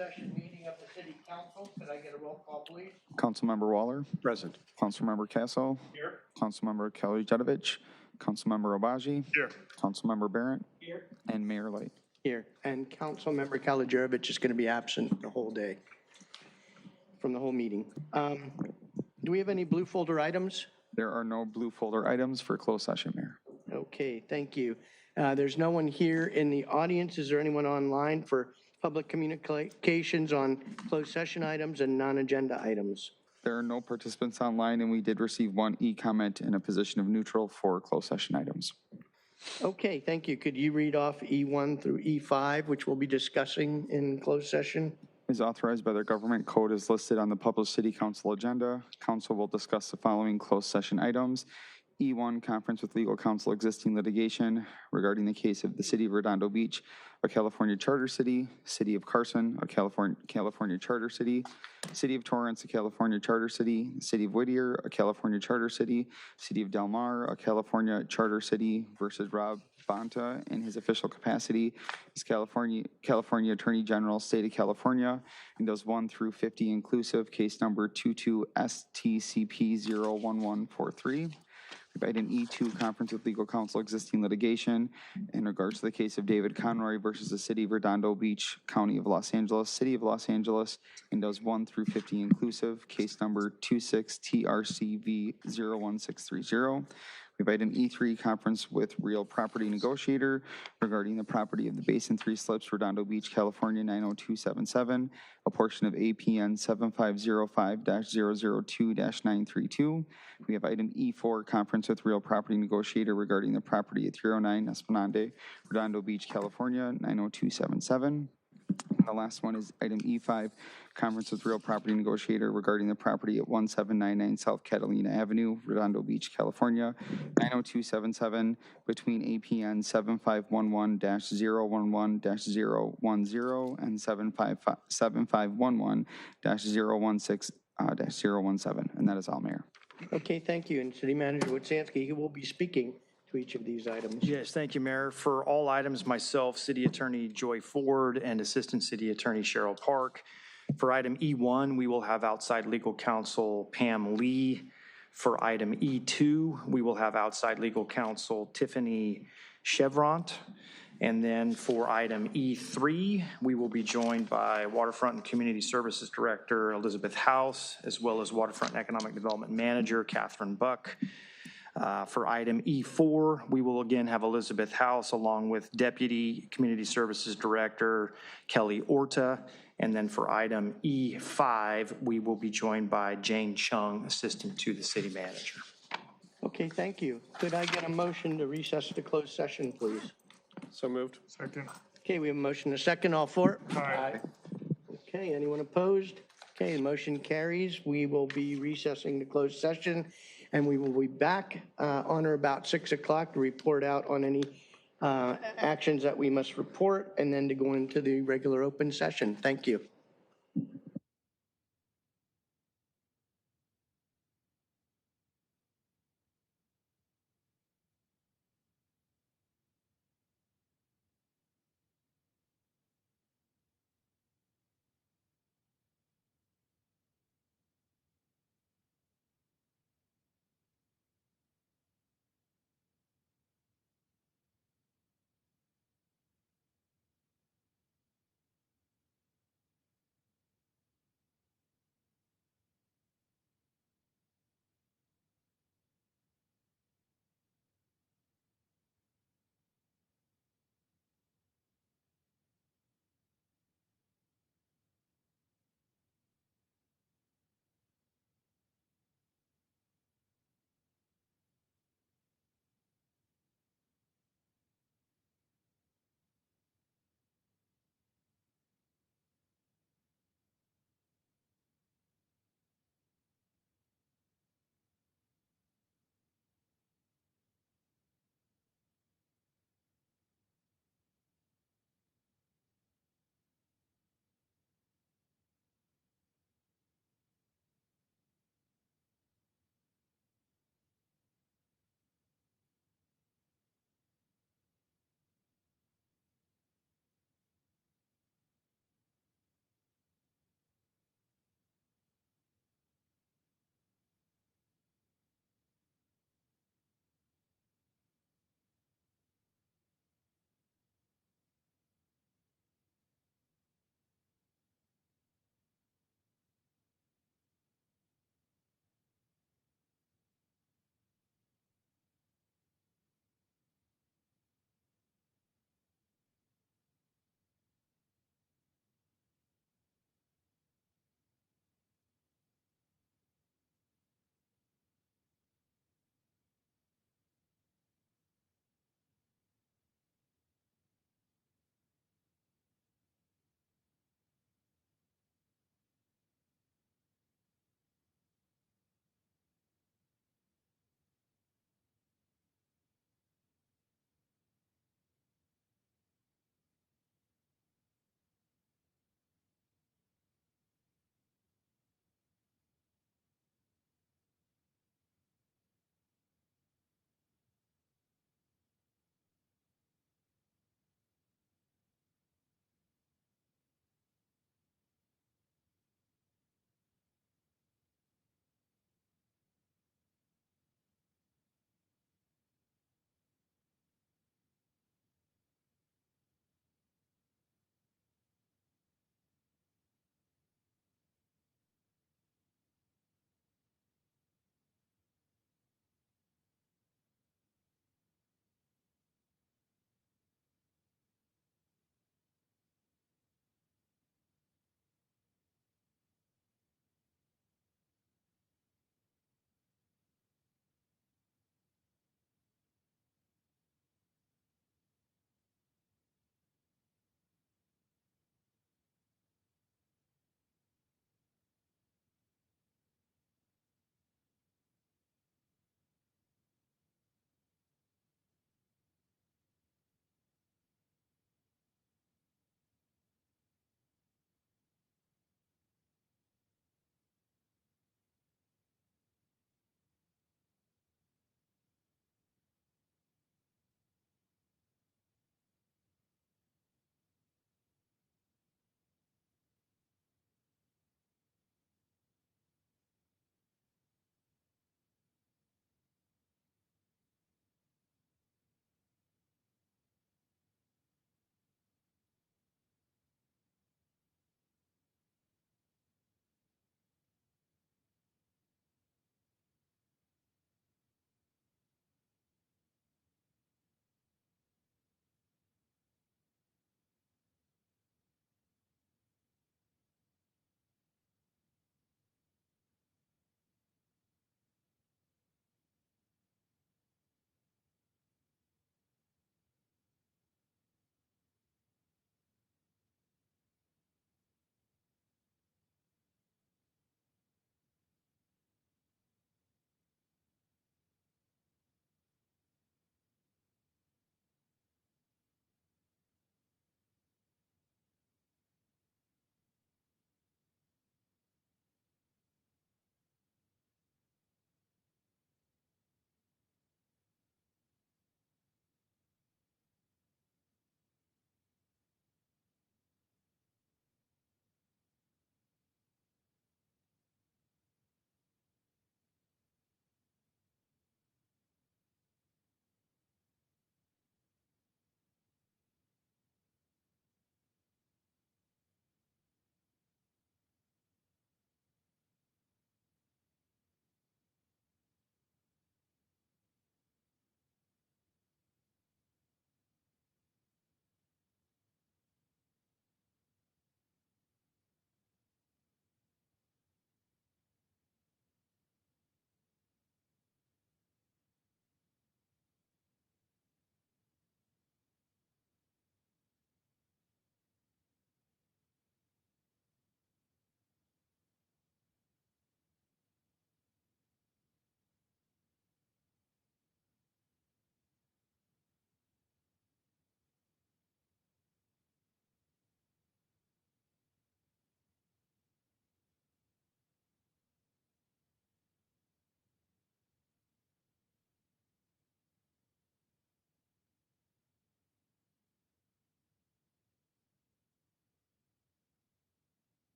Session meeting of the City Council. Could I get a roll call, please? Councilmember Waller. Present. Councilmember Castle. Here. Councilmember Kelly Jedovich. Councilmember Obaji. Here. Councilmember Barrett. Here. And Mayor Light. Here. And Councilmember Kalijerovich is going to be absent the whole day from the whole meeting. Do we have any blue folder items? There are no blue folder items for closed session, Mayor. Okay, thank you. There's no one here in the audience. Is there anyone online for public communications on closed session items and non-agenda items? There are no participants online, and we did receive one e-comment in a position of neutral for closed session items. Okay, thank you. Could you read off E1 through E5, which we'll be discussing in closed session? Is authorized by the government code as listed on the published City Council agenda. Council will discuss the following closed session items. E1, conference with legal counsel existing litigation regarding the case of the City of Redondo Beach, a California charter city, City of Carson, a California charter city, City of Torrance, a California charter city, City of Whittier, a California charter city, City of Del Mar, a California charter city versus Rob Bonta in his official capacity as California Attorney General, State of California, and those 1 through 50 inclusive, case number 22 STCP 01143. Item E2, conference with legal counsel existing litigation in regards to the case of David Conroy versus the City of Redondo Beach, County of Los Angeles, City of Los Angeles, windows 1 through 50 inclusive, case number 26 TRCV 01630. We have item E3, conference with real property negotiator regarding the property of the Basin 3 Slips, Redondo Beach, California 90277, a portion of APN 7505-002-932. We have item E4, conference with real property negotiator regarding the property at 309 Esplanade, Redondo Beach, California 90277. And the last one is item E5, conference with real property negotiator regarding the property at 1799 South Catalina Avenue, Redondo Beach, California, 90277, between APN 7511-011-010 and 7511-016-017. And that is all, Mayor. Okay, thank you. And City Manager Witsansky, he will be speaking to each of these items. Yes, thank you, Mayor. For all items, myself, City Attorney Joy Ford, and Assistant City Attorney Cheryl Park. For item E1, we will have outside legal counsel Pam Lee. For item E2, we will have outside legal counsel Tiffany Chevront. And then for item E3, we will be joined by Waterfront and Community Services Director Elizabeth House, as well as Waterfront and Economic Development Manager Catherine Buck. For item E4, we will again have Elizabeth House along with Deputy Community Services Director Kelly Orta. And then for item E5, we will be joined by Jane Chung, Assistant to the City Manager. Okay, thank you. Could I get a motion to recess to closed session, please? So moved. Second. Okay, we have a motion and a second. All for it? Aye. Okay, anyone opposed? Okay, the motion carries. We will be recessing to closed session, and we will be back on or about 6 o'clock to report out on any actions that we must report, and then to go into the regular open session. Thank you.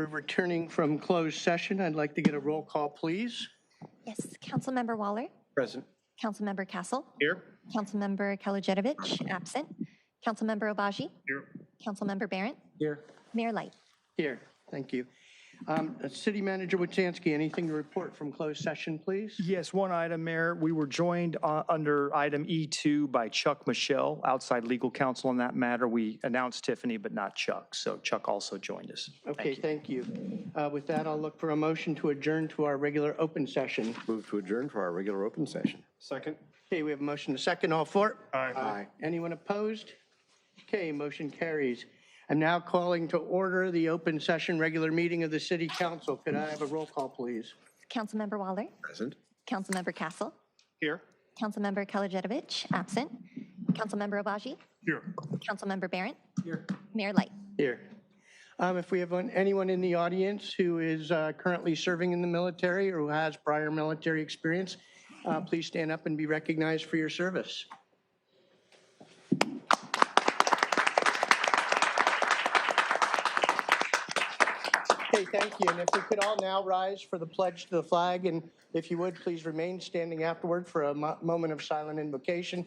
We're returning from closed session. I'd like to get a roll call, please. Yes, Councilmember Waller, Present. Councilmember Castle, Here. Councilmember Kalojedovich, absent, Councilmember Obaji, Here. Councilmember Barrett, Here. Mayor Light. Here. Thank you. City Manager Wojciechowski, anything to report from closed session, please? Yes, one item, Mayor. We were joined under item E2 by Chuck Michelle, outside legal counsel on that matter. We announced Tiffany, but not Chuck. So Chuck also joined us. Okay, thank you. With that, I'll look for a motion to adjourn to our regular open session. Move to adjourn for our regular open session. Second. Okay, we have a motion to second. All for? Aye. Anyone opposed? Okay, motion carries. I'm now calling to order the open session regular meeting of the City Council. Could I have a roll call, please? Councilmember Waller, Present. Councilmember Castle, Here. Councilmember Kalojedovich, absent, Councilmember Obaji, Here. Councilmember Barrett, Here. Mayor Light. Here. If we have anyone in the audience who is currently serving in the military or who has prior military experience, please stand up and be recognized for your service. Okay, thank you. And if we could all now rise for the pledge to the flag, and if you would, please remain standing afterward for a moment of silent invocation.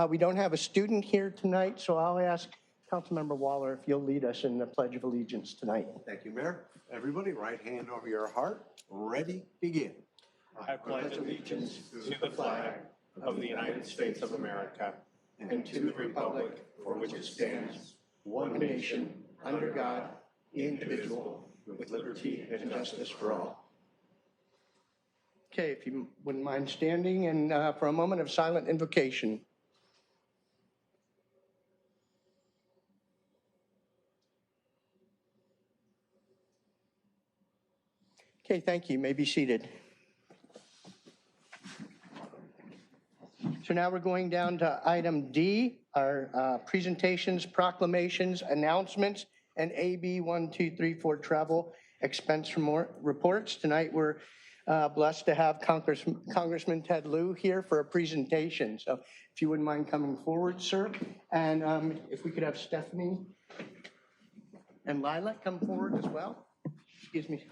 We don't have a student here tonight, so I'll ask Councilmember Waller if you'll lead us in the Pledge of Allegiance tonight. Thank you, Mayor. Everybody, right hand over your heart. Ready, begin. I pledge allegiance to the flag of the United States of America and to the republic for which it stands, one nation, under God, indivisible, with liberty and justice for all. Okay, if you wouldn't mind standing and for a moment of silent invocation. Okay, thank you. You may be seated. So now we're going down to item D, our presentations, proclamations, announcements, and AB 1234 travel expense reports. Tonight we're blessed to have Congressman Ted Lieu here for a presentation. So if you wouldn't mind coming forward, sir. And if we could have Stephanie and Lila come forward as well. Excuse me.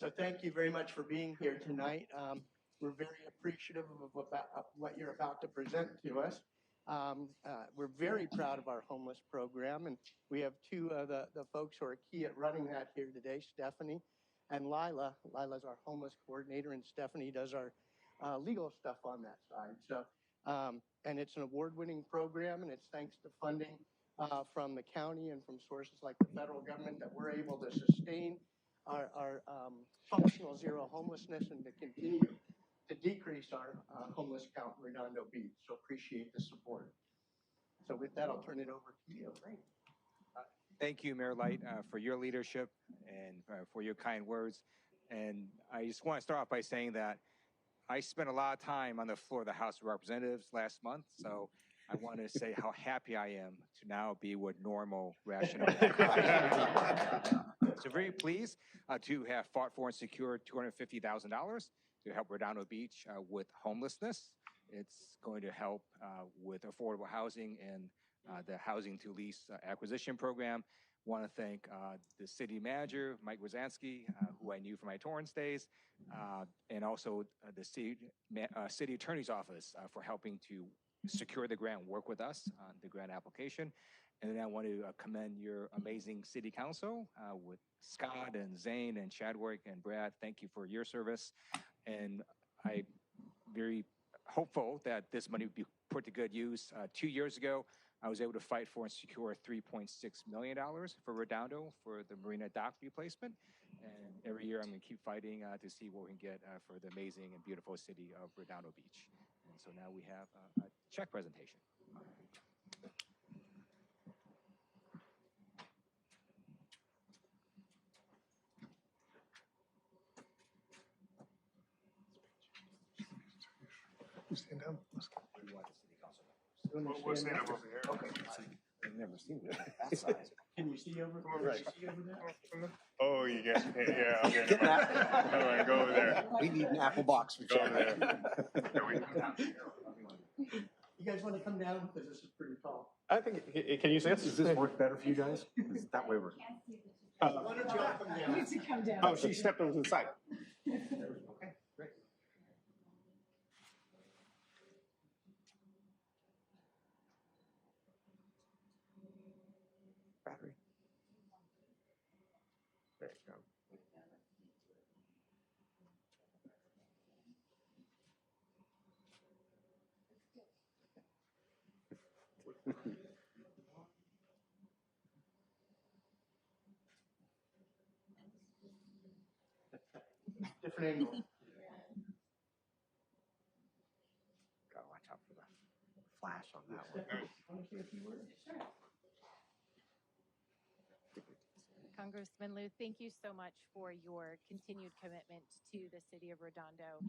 So thank you very much for being here tonight. We're very appreciative of what you're about to present to us. We're very proud of our homeless program, and we have two of the folks who are key at running that here today, Stephanie and Lila. Lila's our homeless coordinator, and Stephanie does our legal stuff on that side. So, and it's an award-winning program, and it's thanks to funding from the county and from sources like the federal government that we're able to sustain our functional zero homelessness and to continue to decrease our homeless count in Redondo Beach. So appreciate the support. So with that, I'll turn it over to you. Thank you, Mayor Light, for your leadership and for your kind words. And I just want to start off by saying that I spent a lot of time on the floor of the House of Representatives last month, so I want to say how happy I am to now be with normal, rational. So very pleased to have fought for and secured $250,000 to help Redondo Beach with homelessness. It's going to help with affordable housing and the housing to lease acquisition program. Want to thank the city manager, Mike Rosansky, who I knew from my Torrance days, and also the city attorney's office for helping to secure the grant, work with us on the grant application. And then I want to commend your amazing city council with Scott and Zane and Chadwick and Brad. Thank you for your service. And I'm very hopeful that this money would be put to good use. 2 years ago, I was able to fight for and secure $3.6 million for Redondo for the Marina dock replacement. And every year I'm going to keep fighting to see what we can get for the amazing and beautiful city of Redondo Beach. And so now we have a check presentation. Stand down. We'll stand up over here. I've never seen it that size. Can you see over? Can you see over there? Oh, you guys, yeah, okay. How do I go over there? We need an apple box for Go over there. You guys want to come down because this is pretty tall. I think, can you see us? Does this work better for you guys? 'Cause that way we're. Why don't you all come down? Needs to come down. Oh, she stepped over to the side. Okay, great. Battery. There you go. Different angle. Gotta watch out for the flash on that one. Want to say a few words? Congressman Liu, thank you so much for your continued commitment to the city of Redondo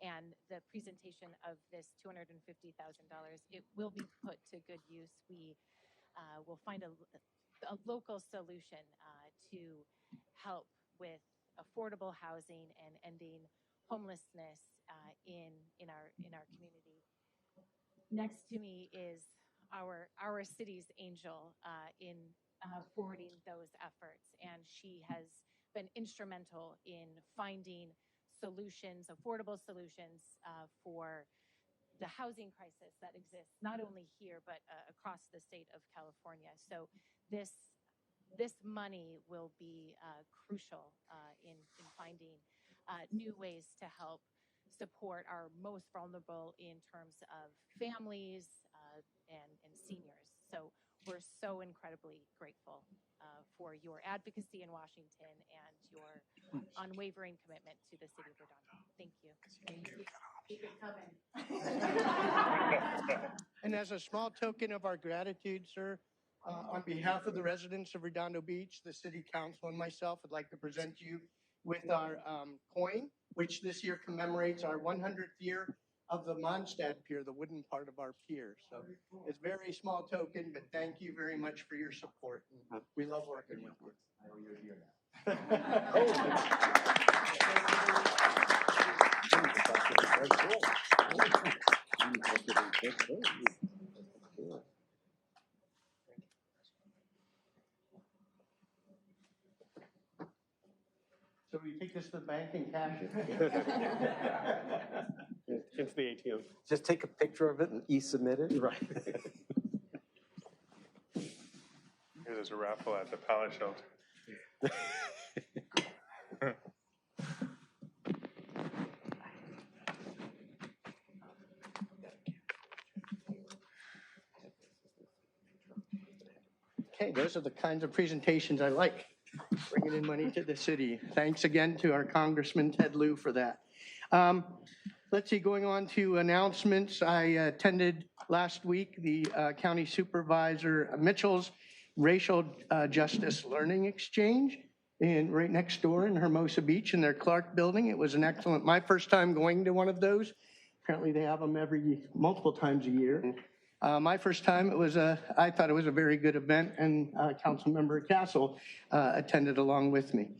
and the presentation of this $250,000. It will be put to good use. We will find a local solution to help with affordable housing and ending homelessness in our community. Next to me is our city's angel in forwarding those efforts, and she has been instrumental in finding solutions, affordable solutions for the housing crisis that exists not only here but across the state of California. So this money will be crucial in finding new ways to help support our most vulnerable in terms of families and seniors. So we're so incredibly grateful for your advocacy in Washington and your unwavering commitment to the city of Redondo. Thank you. Keep it coming. And as a small token of our gratitude, sir, on behalf of the residents of Redondo Beach, the city council, and myself, I'd like to present you with our coin, which this year commemorates our 100th year of the Mondstadt Pier, the wooden part of our pier. So it's a very small token, but thank you very much for your support. We love working with you. I know you're here now. So we take this to the bank and cash it? Into the ATM. Just take a picture of it and e-submit it? Right. There's a raffle at the pallet shelter. Okay, those are the kinds of presentations I like, bringing in money to the city. Thanks again to our Congressman Ted Lieu for that. Let's see, going on to announcements. I attended last week the County Supervisor Mitchell's Racial Justice Learning Exchange right next door in Hermosa Beach in their Clark building. It was an excellent, my first time going to one of those. Apparently they have them multiple times a year. My first time, I thought it was a very good event, and Councilmember Castle attended along with me.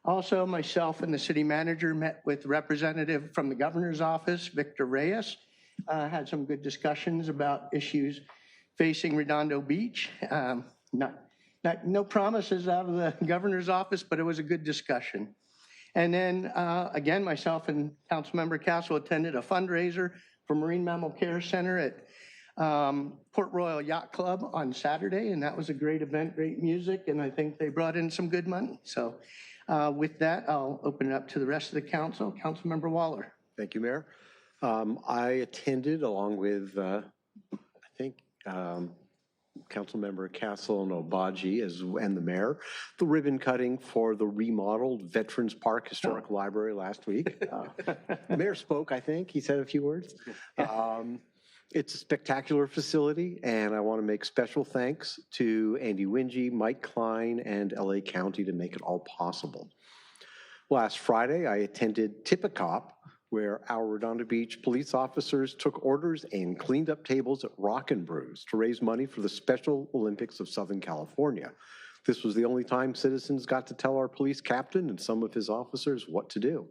Also, myself and the city manager met with representative from the governor's office, Victor Reyes, had some good discussions about issues facing Redondo Beach. No promises out of the governor's office, but it was a good discussion. And then again, myself and Councilmember Castle attended a fundraiser for Marine Mammal Care Center at Port Royal Yacht Club on Saturday, and that was a great event, great music, and I think they brought in some good money. So with that, I'll open it up to the rest of the council. Councilmember Waller. Thank you, Mayor. I attended along with, I think, Councilmember Castle and Obaji and the mayor, the ribbon cutting for the remodeled Veterans Park Historic Library last week. The mayor spoke, I think. He said a few words. It's a spectacular facility, and I want to make special thanks to Andy Wingy, Mike Klein, and LA County to make it all possible. Last Friday, I attended Tippecop, where our Redondo Beach police officers took orders and cleaned up tables at Rock and Brews to raise money for the Special Olympics of Southern California. This was the only time citizens got to tell our police captain and some of his officers what to do.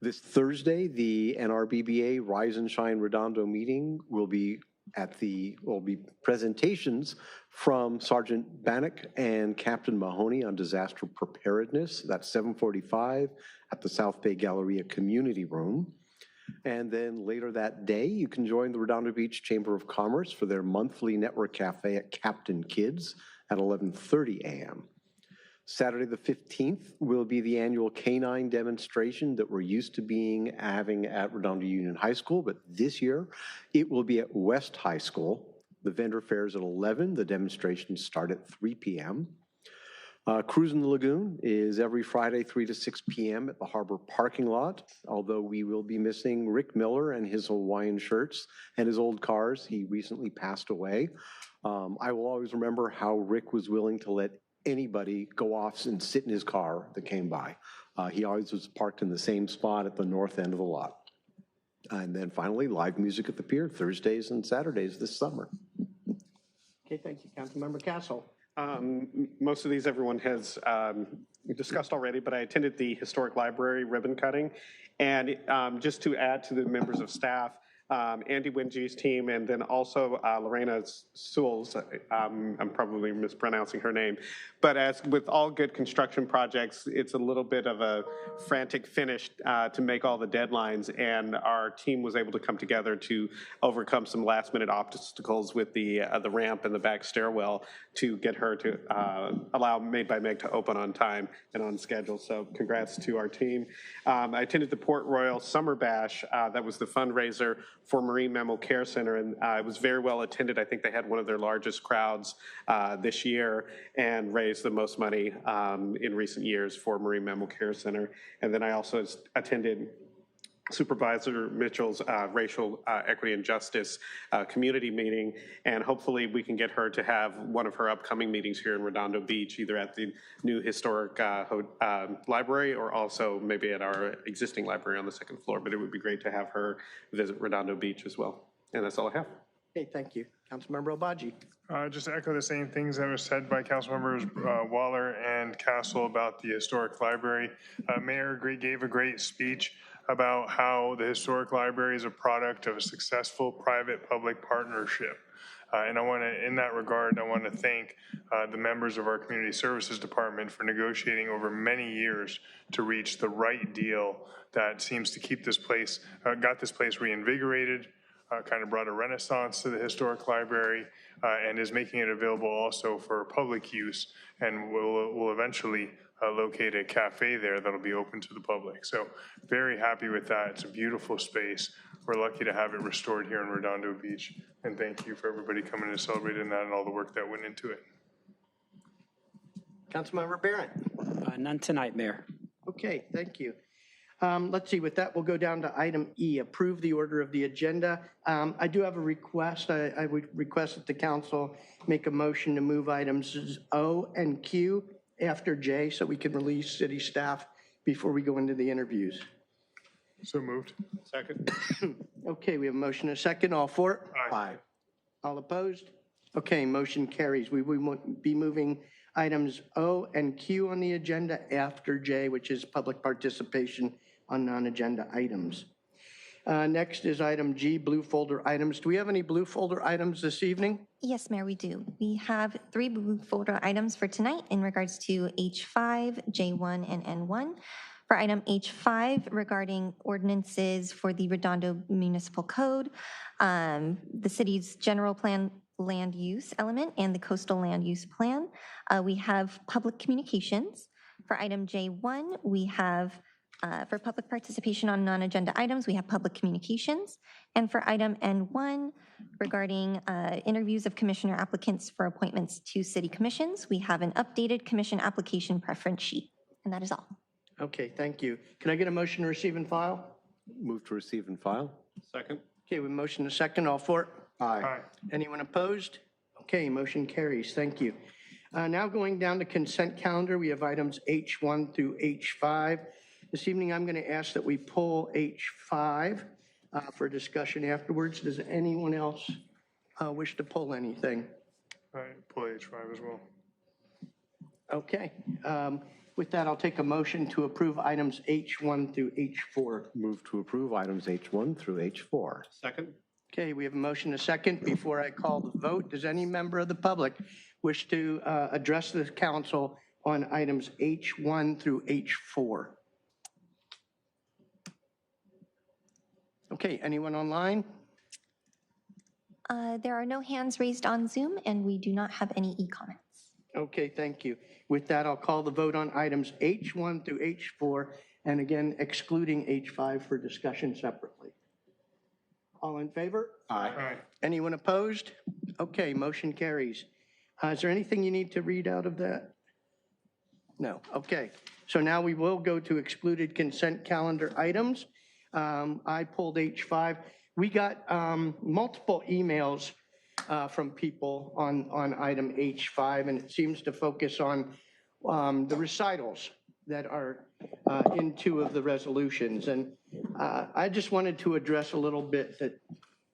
This Thursday, the NRBBA Rise and Shine Redondo meeting will be presentations from Sergeant Bannock and Captain Mahoney on disaster preparedness. That's 7:45 at the South Bay Galleria Community Room. And then later that day, you can join the Redondo Beach Chamber of Commerce for their monthly network cafe at Captain Kids at 11:30 a.m. Saturday the 15th will be the annual canine demonstration that we're used to having at Redondo Union High School, but this year it will be at West High School. The vendor fair is at 11. The demonstrations start at 3 p.m. Cruise in the Lagoon is every Friday, 3 to 6 p.m. at the Harbor parking lot, although we will be missing Rick Miller and his Hawaiian shirts and his old cars. He recently passed away. I will always remember how Rick was willing to let anybody go off and sit in his car that came by. He always was parked in the same spot at the north end of the lot. And then finally, live music at the pier, Thursdays and Saturdays this summer. Okay, thank you, Councilmember Castle. Most of these everyone has discussed already, but I attended the Historic Library ribbon cutting. And just to add to the members of staff, Andy Wingy's team, and then also Lorena Sewell's, I'm probably mispronouncing her name, but as with all good construction projects, it's a little bit of a frantic finish to make all the deadlines, and our team was able to come together to overcome some last minute obstacles with the ramp and the back stairwell to get her to allow Made by Meg to open on time and on schedule. So congrats to our team. I attended the Port Royal Summer Bash. That was the fundraiser for Marine Mammal Care Center, and it was very well attended. I think they had one of their largest crowds this year and raised the most money in recent years for Marine Mammal Care Center. And then I also attended Supervisor Mitchell's Racial Equity and Justice community meeting, and hopefully we can get her to have one of her upcoming meetings here in Redondo Beach, either at the new historic library or also maybe at our existing library on the second floor, but it would be great to have her visit Redondo Beach as well. And that's all I have. Okay, thank you. Councilmember Obaji. Just to echo the same things that were said by Councilmembers Waller and Castle about the historic library. Mayor gave a great speech about how the historic library is a product of a successful private-public partnership. And in that regard, I want to thank the members of our Community Services Department for negotiating over many years to reach the right deal that seems to keep this place, got this place reinvigorated, kind of brought a renaissance to the historic library, and is making it available also for public use, and will eventually locate a cafe there that'll be open to the public. So very happy with that. It's a beautiful space. We're lucky to have it restored here in Redondo Beach, and thank you for everybody coming to celebrate in that and all the work that went into it. Councilmember Barrett. None tonight, Mayor. Okay, thank you. Let's see, with that, we'll go down to item E, approve the order of the agenda. I do have a request. I would request that the council make a motion to move items O and Q after J so we can release city staff before we go into the interviews. So moved. Second. Okay, we have a motion and a second. All for? Aye. All opposed? Okay, motion carries. We will be moving items O and Q on the agenda after J, which is public participation on non-agenda items. Next is item G, blue folder items. Do we have any blue folder items this evening? Yes, Mayor, we do. We have 3 blue folder items for tonight in regards to H5, J1, and N1. For item H5, regarding ordinances for the Redondo Municipal Code, the city's general plan land use element and the coastal land use plan. We have public communications. For item J1, we have for public participation on non-agenda items, we have public communications. And for item N1, regarding interviews of commissioner applicants for appointments to city commissions, we have an updated commission application preference sheet. And that is all. Okay, thank you. Can I get a motion to receive and file? Move to receive and file. Second. Okay, with motion and a second, all for it? Aye. Anyone opposed? Okay, motion carries. Thank you. Now going down the consent calendar, we have items H1 through H5. This evening, I'm going to ask that we pull H5 for discussion afterwards. Does anyone else wish to pull anything? All right, pull H5 as well. Okay. With that, I'll take a motion to approve items H1 through H4. Move to approve items H1 through H4. Second? Okay, we have a motion, a second. Before I call the vote, does any member of the public wish to address the council on items H1 through H4? Okay, anyone online? There are no hands raised on Zoom, and we do not have any e-comments. Okay, thank you. With that, I'll call the vote on items H1 through H4, and again, excluding H5 for discussion separately. All in favor? Aye. Anyone opposed? Okay, motion carries. Is there anything you need to read out of that? No, okay. So now we will go to excluded consent calendar items. I pulled H5. We got multiple emails from people on item H5, and it seems to focus on the recitals that are in two of the resolutions. And I just wanted to address a little bit that,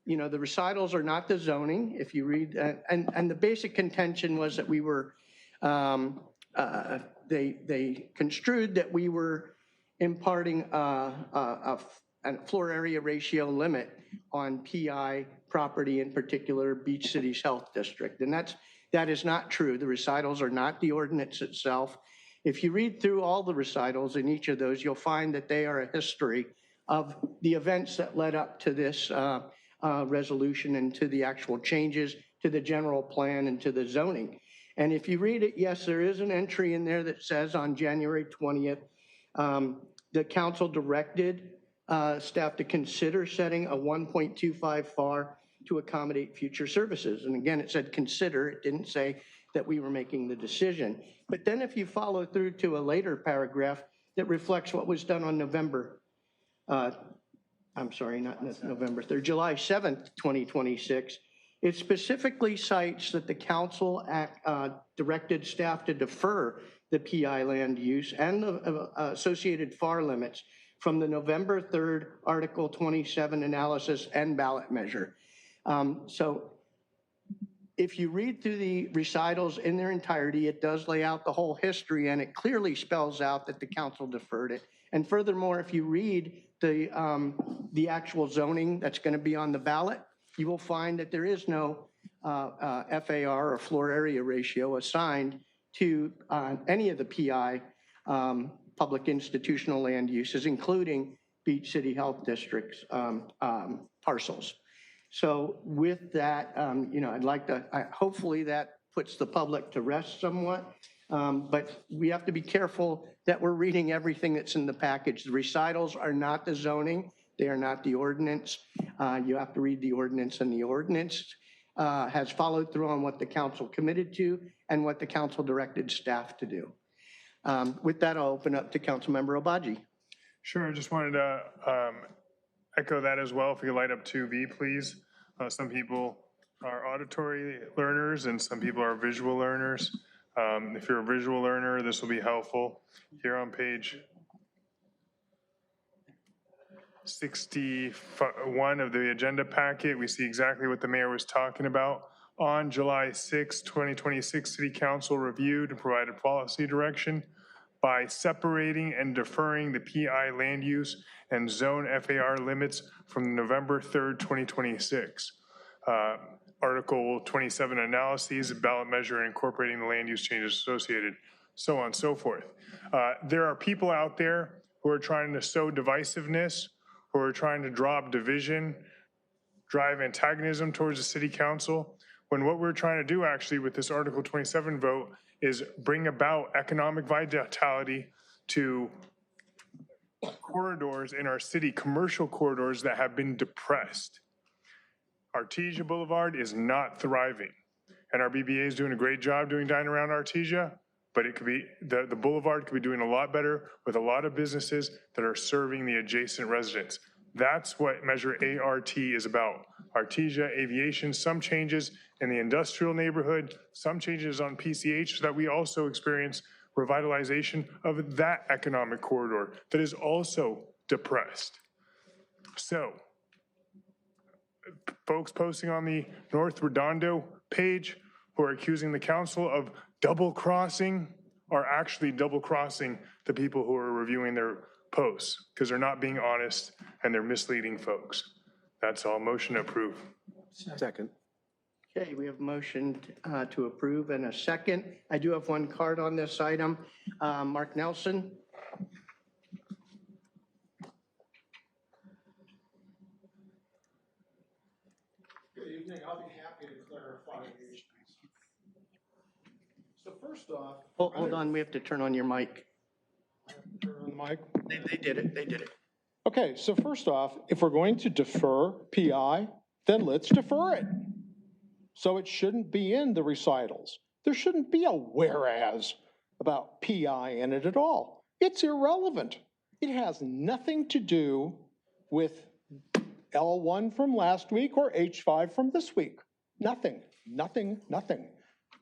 you know, the recitals are not the zoning. If you read, and the basic contention was that we were, they construed that we were imparting a floor area ratio limit on PI property, in particular Beach City's Health District. And that is not true. The recitals are not the ordinance itself. If you read through all the recitals in each of those, you'll find that they are a history of the events that led up to this resolution and to the actual changes to the general plan and to the zoning. And if you read it, yes, there is an entry in there that says on January 20th, the council directed staff to consider setting a 1.25 FAR to accommodate future services. And again, it said consider, it didn't say that we were making the decision. But then if you follow through to a later paragraph that reflects what was done on July 7th, 2026, it specifically cites that the council directed staff to defer the PI land use and the associated FAR limits from the November 3rd Article 27 analysis and ballot measure. So if you read through the recitals in their entirety, it does lay out the whole history, and it clearly spells out that the council deferred it. And furthermore, if you read the actual zoning that's going to be on the ballot, you will find that there is no FAR or floor area ratio assigned to any of the PI public institutional land uses, including Beach City Health District's parcels. So with that, you know, I'd like to, hopefully that puts the public to rest somewhat, but we have to be careful that we're reading everything that's in the package. The recitals are not the zoning. They are not the ordinance. You have to read the ordinance, and the ordinance has followed through on what the council committed to and what the council directed staff to do. With that, I'll open up to Councilmember Obaji. Sure, I just wanted to echo that as well. If you could light up 2B, please. Some people are auditory learners and some people are visual learners. If you're a visual learner, this will be helpful. Here on page 61 of the agenda packet, we see exactly what the mayor was talking about. On July 6, 2026, City Council reviewed and provided policy direction by separating and deferring the PI land use and zone FAR limits from November 3rd, 2026. Article 27 analyses, ballot measure, incorporating the land use changes associated, so on and so forth. There are people out there who are trying to sow divisiveness, who are trying to drop division, drive antagonism towards the city council, when what we're trying to do actually with this Article 27 vote is bring about economic vitality to corridors in our city, commercial corridors that have been depressed. Artesia Boulevard is not thriving, and our BBA is doing a great job doing Dine Around Artesia, but it could be, the boulevard could be doing a lot better with a lot of businesses that are serving the adjacent residents. That's what Measure ART is about. Artesia, aviation, some changes in the industrial neighborhood, some changes on PCH so that we also experience revitalization of that economic corridor that is also depressed. So, folks posting on the North Redondo page who are accusing the council of double crossing are actually double crossing the people who are reviewing their posts because they're not being honest and they're misleading folks. That's all. Motion to approve. Second. Okay, we have a motion to approve and a second. I do have one card on this item. Mark Nelson. Good evening. I'll be happy to clarify these. So first off. Hold on, we have to turn on your mic. Turn on the mic. They did it. Okay, so first off, if we're going to defer PI, then let's defer it. So it shouldn't be in the recitals. There shouldn't be a whereas about PI in it at all. It's irrelevant. It has nothing to do with L1 from last week or H5 from this week. Nothing.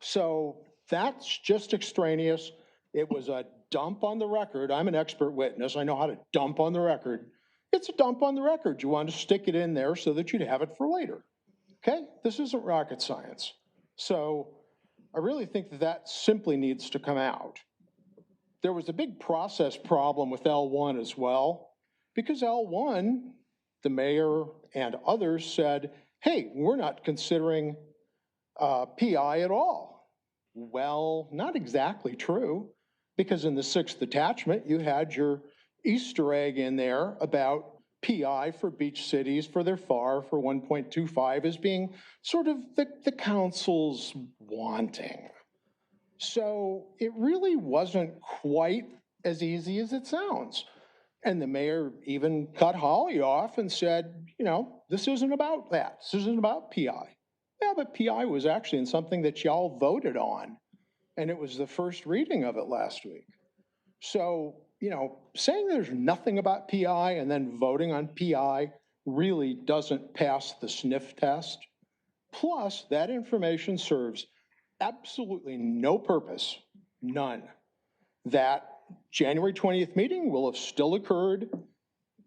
So that's just extraneous. It was a dump on the record. I'm an expert witness. I know how to dump on the record. It's a dump on the record. You want to stick it in there so that you'd have it for later. Okay? This isn't rocket science. So I really think that simply needs to come out. There was a big process problem with L1 as well, because L1, the mayor and others said, hey, we're not considering PI at all. Well, not exactly true, because in the 6th attachment, you had your Easter egg in there about PI for beach cities for their FAR for 1.25 as being sort of the council's wanting. So it really wasn't quite as easy as it sounds. And the mayor even cut Holly off and said, you know, this isn't about that. This isn't about PI. Yeah, but PI was actually in something that y'all voted on. And it was the first reading of it last week. So, you know, saying there's nothing about PI and then voting on PI really doesn't pass the sniff test. Plus, that information serves absolutely no purpose, none. That January 20th meeting will have still occurred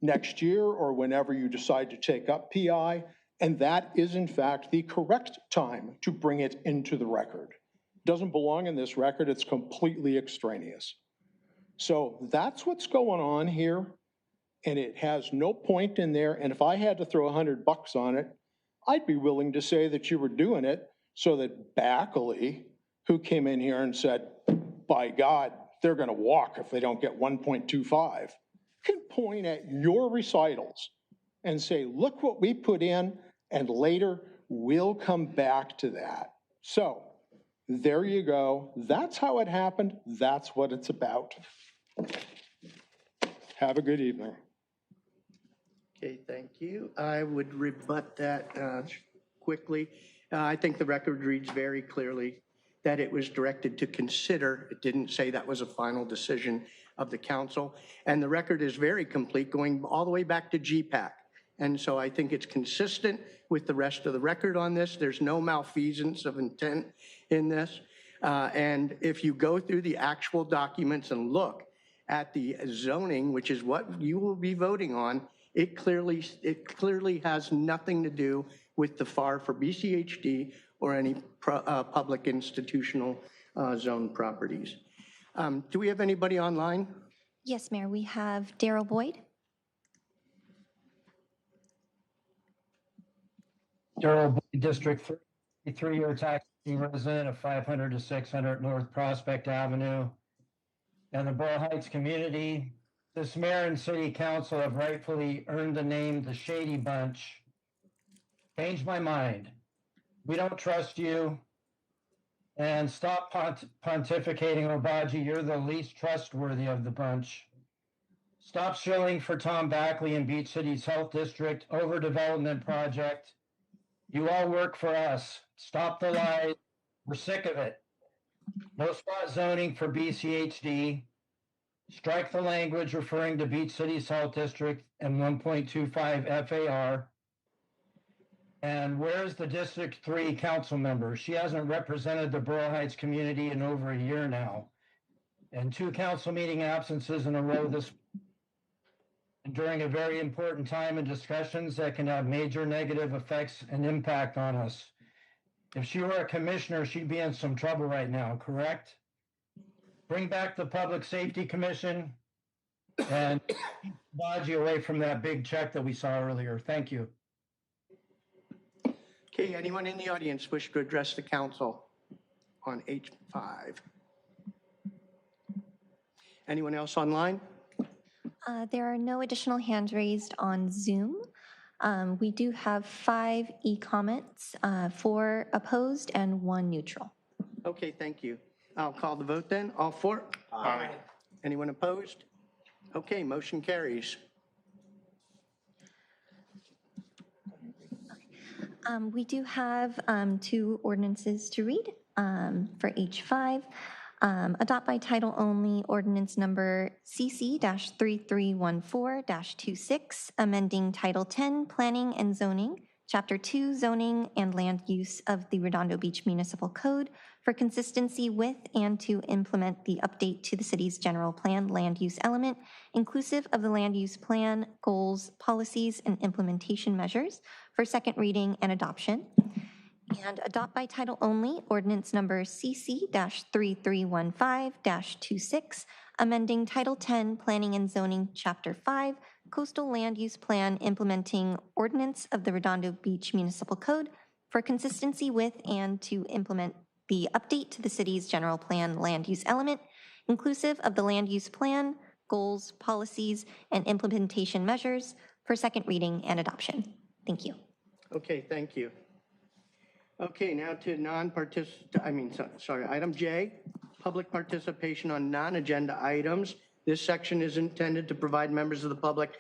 next year or whenever you decide to take up PI, and that is in fact the correct time to bring it into the record. It doesn't belong in this record, it's completely extraneous. So that's what's going on here, and it has no point in there, and if I had to throw $100 on it, I'd be willing to say that you were doing it so that Backley, who came in here and said, by God, they're gonna walk if they don't get 1.25, can point at your recitals and say, look what we put in, and later we'll come back to that. So there you go. That's how it happened. That's what it's about. Have a good evening. Okay, thank you. I would rebut that quickly. I think the record reads very clearly that it was directed to consider. It didn't say that was a final decision of the council. And the record is very complete, going all the way back to GPAC. And so I think it's consistent with the rest of the record on this. There's no malfeasance of intent in this. And if you go through the actual documents and look at the zoning, which is what you will be voting on, it clearly has nothing to do with the FAR for BCHD or any public institutional zone properties. Do we have anybody online? Yes, Mayor, we have Daryl Boyd. Daryl Boyd, District 33-year taxing resident of 500 to 600 North Prospect Avenue. And the Borough Heights community, this mayor and city council have rightfully earned the name the Shady Bunch. Change my mind. We don't trust you. And stop pontificating, Obaji. You're the least trustworthy of the bunch. Stop shilling for Tom Backley and Beach City's Health District overdevelopment project. You all work for us. Stop the lies. We're sick of it. No spot zoning for BCHD. Strike the language referring to Beach City's Health District and 1.25 FAR. And where's the District 3 council member? She hasn't represented the Borough Heights community in over a year now. And 2 council meeting absences in a row this and during a very important time in discussions that can have major negative effects and impact on us. If she were a commissioner, she'd be in some trouble right now, correct? bring back the Public Safety Commission, and keep Baji away from that big check that we saw earlier. Thank you. Okay, anyone in the audience wish to address the council on H5? Anyone else online? There are no additional hands raised on Zoom. We do have 5 e-comments, 4 opposed and 1 neutral. Okay, thank you. I'll call the vote then. All for? Aye. Anyone opposed? Okay, motion carries. We do have 2 ordinances to read for H5. Adopt by title only ordinance number CC-3314-26, amending Title 10, Planning and Zoning, Chapter 2, Zoning and Land Use of the Redondo Beach Municipal Code for consistency with and to implement the update to the city's general plan land use element, inclusive of the land use plan, goals, policies, and implementation measures for second reading and adoption. And adopt by title only ordinance number CC-3315-26, amending Title 10, Planning and Zoning, Chapter 5, Coastal Land Use Plan, implementing ordinance of the Redondo Beach Municipal Code for consistency with and to implement the update to the city's general plan land use element, inclusive of the land use plan, goals, policies, and implementation measures for second reading and adoption. Thank you. Okay, thank you. Okay, now to item J, public participation on non-agenda items. This section is intended to provide members of the public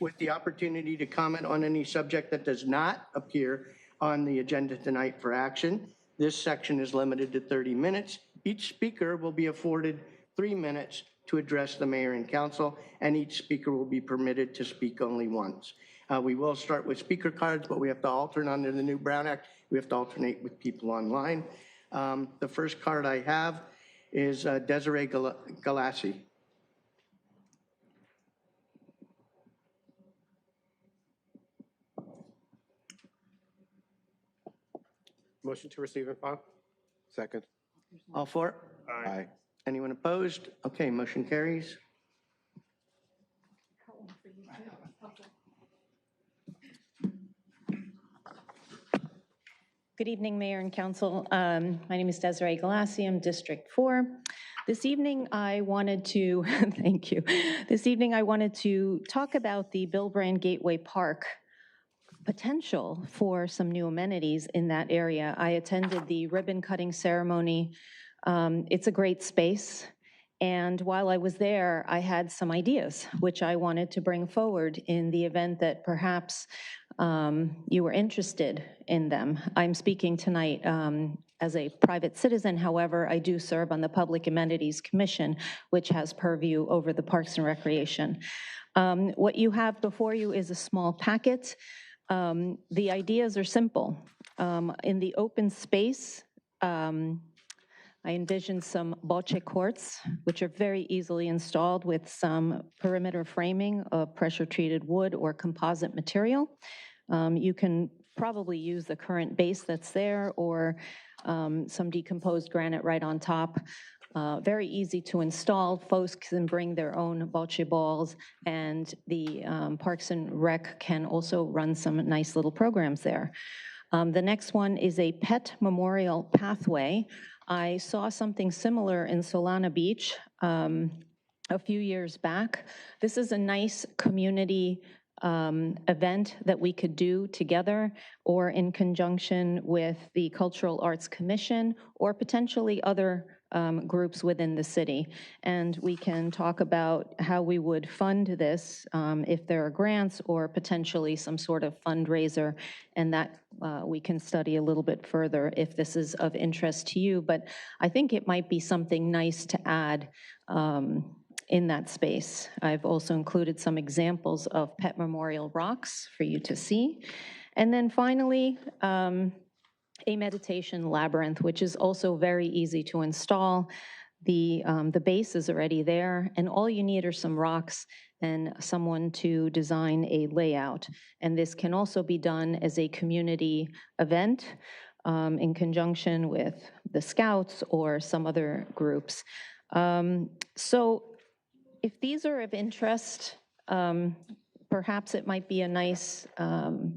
with the opportunity to comment on any subject that does not appear on the agenda tonight for action. This section is limited to 30 minutes. Each speaker will be afforded 3 minutes to address the mayor and council, and each speaker will be permitted to speak only once. We will start with speaker cards, but we have to alternate under the new Brown Act. We have to alternate with people online. The first card I have is Desiree Galassi. Motion to receive and file. Second. All for? Aye. Anyone opposed? Okay, motion carries. Good evening, Mayor and Council. My name is Desiree Galassi. I'm District 4. This evening, I wanted to, thank you. This evening, I wanted to talk about the Bill Brand Gateway Park potential for some new amenities in that area. I attended the ribbon cutting ceremony. It's a great space. And while I was there, I had some ideas, which I wanted to bring forward in the event that perhaps you were interested in them. I'm speaking tonight as a private citizen. However, I do serve on the Public Amenities Commission, which has purview over the Parks and Recreation. What you have before you is a small packet. The ideas are simple. In the open space, I envision some bocce courts, which are very easily installed with some perimeter framing of pressure-treated wood or composite material. You can probably use the current base that's there or some decomposed granite right on top. Very easy to install. Folks can bring their own bocce balls, and the Parks and Rec can also run some nice little programs there. The next one is a pet memorial pathway. I saw something similar in Solana Beach a few years back. This is a nice community event that we could do together or in conjunction with the Cultural Arts Commission or potentially other groups within the city. And we can talk about how we would fund this if there are grants or potentially some sort of fundraiser, and that we can study a little bit further if this is of interest to you. But I think it might be something nice to add in that space. I've also included some examples of pet memorial rocks for you to see. And then finally, a meditation labyrinth, which is also very easy to install. The base is already there, and all you need are some rocks and someone to design a layout. And this can also be done as a community event in conjunction with the Scouts or some other groups. So if these are of interest, perhaps it might be a nice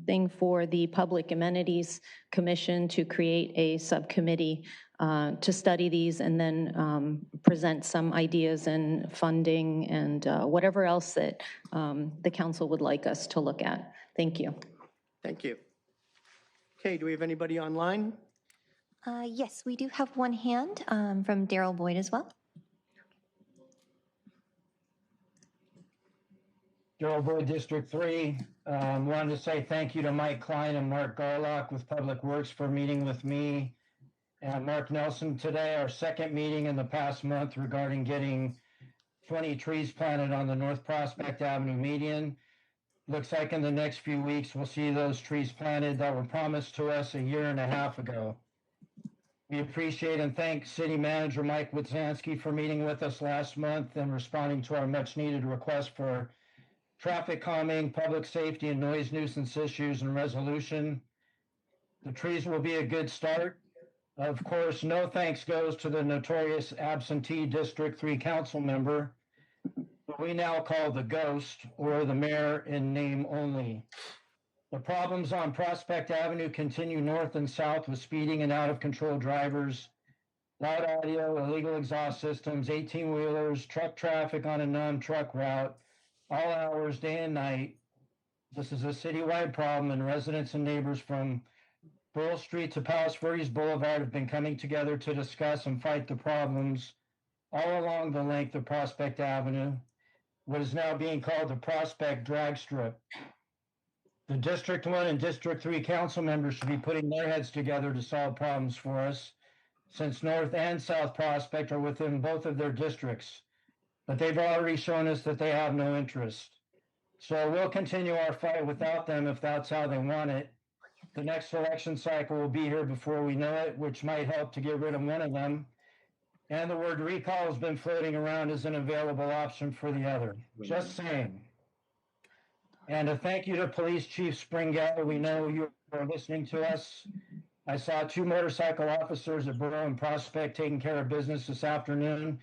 thing for the Public Amenities Commission to create a subcommittee to study these and then present some ideas and funding and whatever else that the council would like us to look at. Thank you. Thank you. Okay, do we have anybody online? Yes, we do have one hand from Daryl Boyd as well. Gerald Boyd, District 3. Wanted to say thank you to Mike Klein and Mark Garlock with Public Works for meeting with me and Mark Nelson today, our second meeting in the past month regarding getting 20 trees planted on the North Prospect Avenue median. Looks like in the next few weeks, we'll see those trees planted that were promised to us a year and a half ago. We appreciate and thank City Manager Mike Witzansky for meeting with us last month and responding to our much needed request for traffic calming, public safety, and noise nuisance issues and resolution. The trees will be a good start. Of course, no thanks goes to the notorious absentee District 3 council member, who we now call the ghost, or the mayor in name only. The problems on Prospect Avenue continue north and south with speeding and out of control drivers, loud audio, illegal exhaust systems, 18-wheelers, truck traffic on a non-truck route, all hours, day and night. This is a citywide problem, and residents and neighbors from Burl Street to Palos Verdes Boulevard have been coming together to discuss and fight the problems all along the length of Prospect Avenue, what is now being called the Prospect Drag Strip. The District 1 and District 3 council members should be putting their heads together to solve problems for us, since North and South Prospect are within both of their districts, but they've already shown us that they have no interest. So we'll continue our fight without them if that's how they want it. The next election cycle will be here before we know it, which might help to get rid of one of them. And the word recall has been floating around as an available option for the other. Just saying. And a thank you to Police Chief Springell. We know you are listening to us. I saw 2 motorcycle officers at Borough and Prospect taking care of business this afternoon.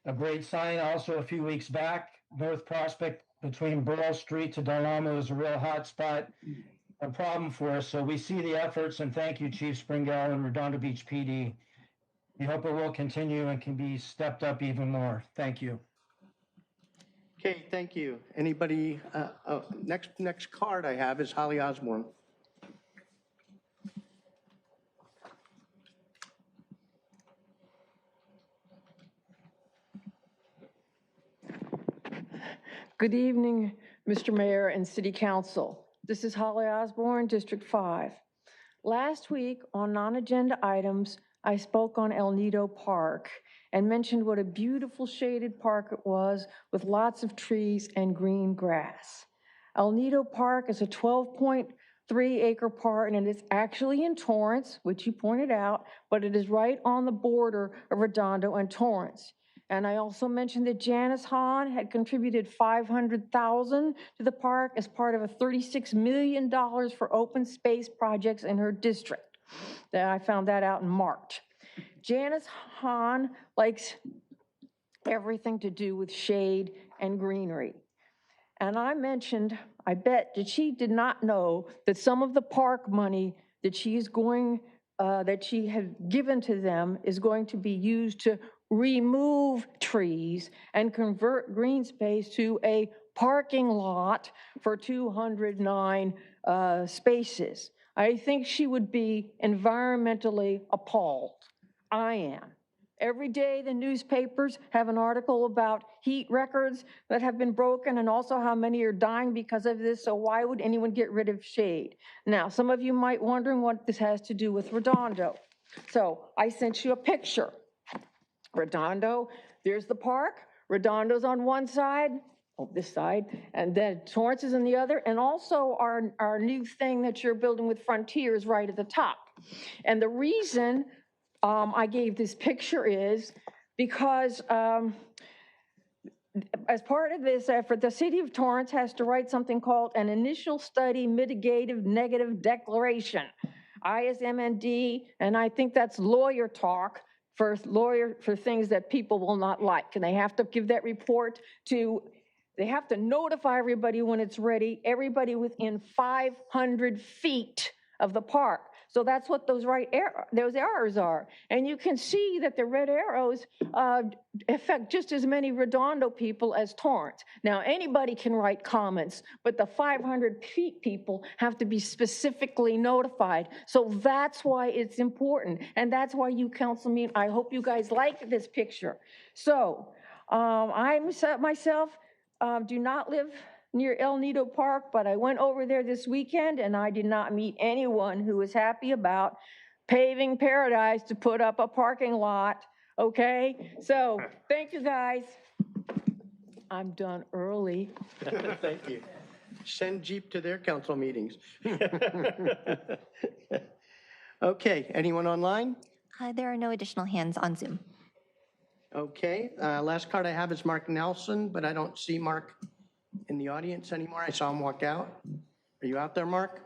A great sign also a few weeks back. North Prospect between Burl Street to Del Amo is a real hot spot, a problem for us. So we see the efforts, and thank you, Chief Springell and Redondo Beach PD. We hope it will continue and can be stepped up even more. Thank you. Okay, thank you. Anybody, next card I have is Holly Osborne. Good evening, Mr. Mayor and City Council. This is Holly Osborne, District 5. Last week on non-agenda items, I spoke on El Nido Park and mentioned what a beautiful shaded park it was with lots of trees and green grass. El Nido Park is a 12.3-acre park, and it is actually in Torrance, which you pointed out, but it is right on the border of Redondo and Torrance. And I also mentioned that Janice Hahn had contributed $500,000 to the park as part of a $36 million for open space projects in her district. I found that out in March. Janice Hahn likes everything to do with shade and greenery. And I mentioned, I bet that she did not know that some of the park money that she is going, that she had given to them is going to be used to remove trees and convert green space to a parking lot for 209 spaces. I think she would be environmentally appalled. I am. Every day the newspapers have an article about heat records that have been broken and also how many are dying because of this, so why would anyone get rid of shade? Now, some of you might wondering what this has to do with Redondo. So I sent you a picture. Redondo, there's the park. Redondo's on one side, this side, and then Torrance is on the other, and also our new thing that you're building with Frontier is right at the top. And the reason I gave this picture is because as part of this effort, the city of Torrance has to write something called an initial study mitigative negative declaration, ISMND, and I think that's lawyer talk for things that people will not like. And they have to give that report to, they have to notify everybody when it's ready, everybody within 500 feet of the park. So that's what those errors are. And you can see that the red arrows affect just as many Redondo people as Torrance. Now, anybody can write comments, but the 500 feet people have to be specifically notified. So that's why it's important. And that's why you councilmen, I hope you guys like this picture. So I myself do not live near El Nido Park, but I went over there this weekend and I did not meet anyone who was happy about paving paradise to put up a parking lot, okay? So, thank you guys. I'm done early. Thank you. Send Jeep to their council meetings. Okay, anyone online? There are no additional hands on Zoom. Okay, last card I have is Mark Nelson, but I don't see Mark in the audience anymore. I saw him walk out. Are you out there, Mark?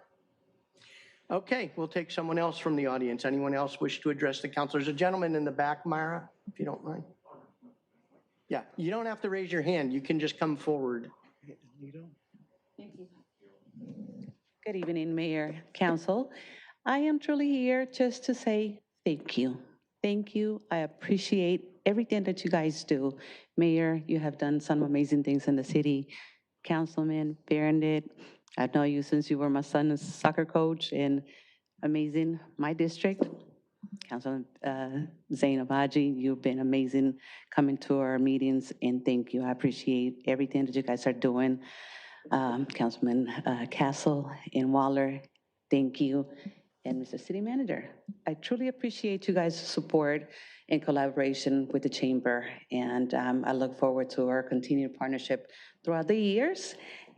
Okay, we'll take someone else from the audience. Anyone else wish to address the council? There's a gentleman in the back, Myra, if you don't mind. Yeah, you don't have to raise your hand. You can just come forward. Thank you. Good evening, Mayor, Council. I am truly here just to say thank you. Thank you. I appreciate everything that you guys do. Mayor, you have done some amazing things in the city. Councilman Barrendit, I know you since you were my son's soccer coach, and amazing. My district, Councilman Zainab Haji, you've been amazing coming to our meetings, and thank you. I appreciate everything that you guys are doing. Councilman Castle and Waller, thank you. And Mr. City Manager, I truly appreciate you guys' support and collaboration with the Chamber, and I look forward to our continued partnership throughout the years.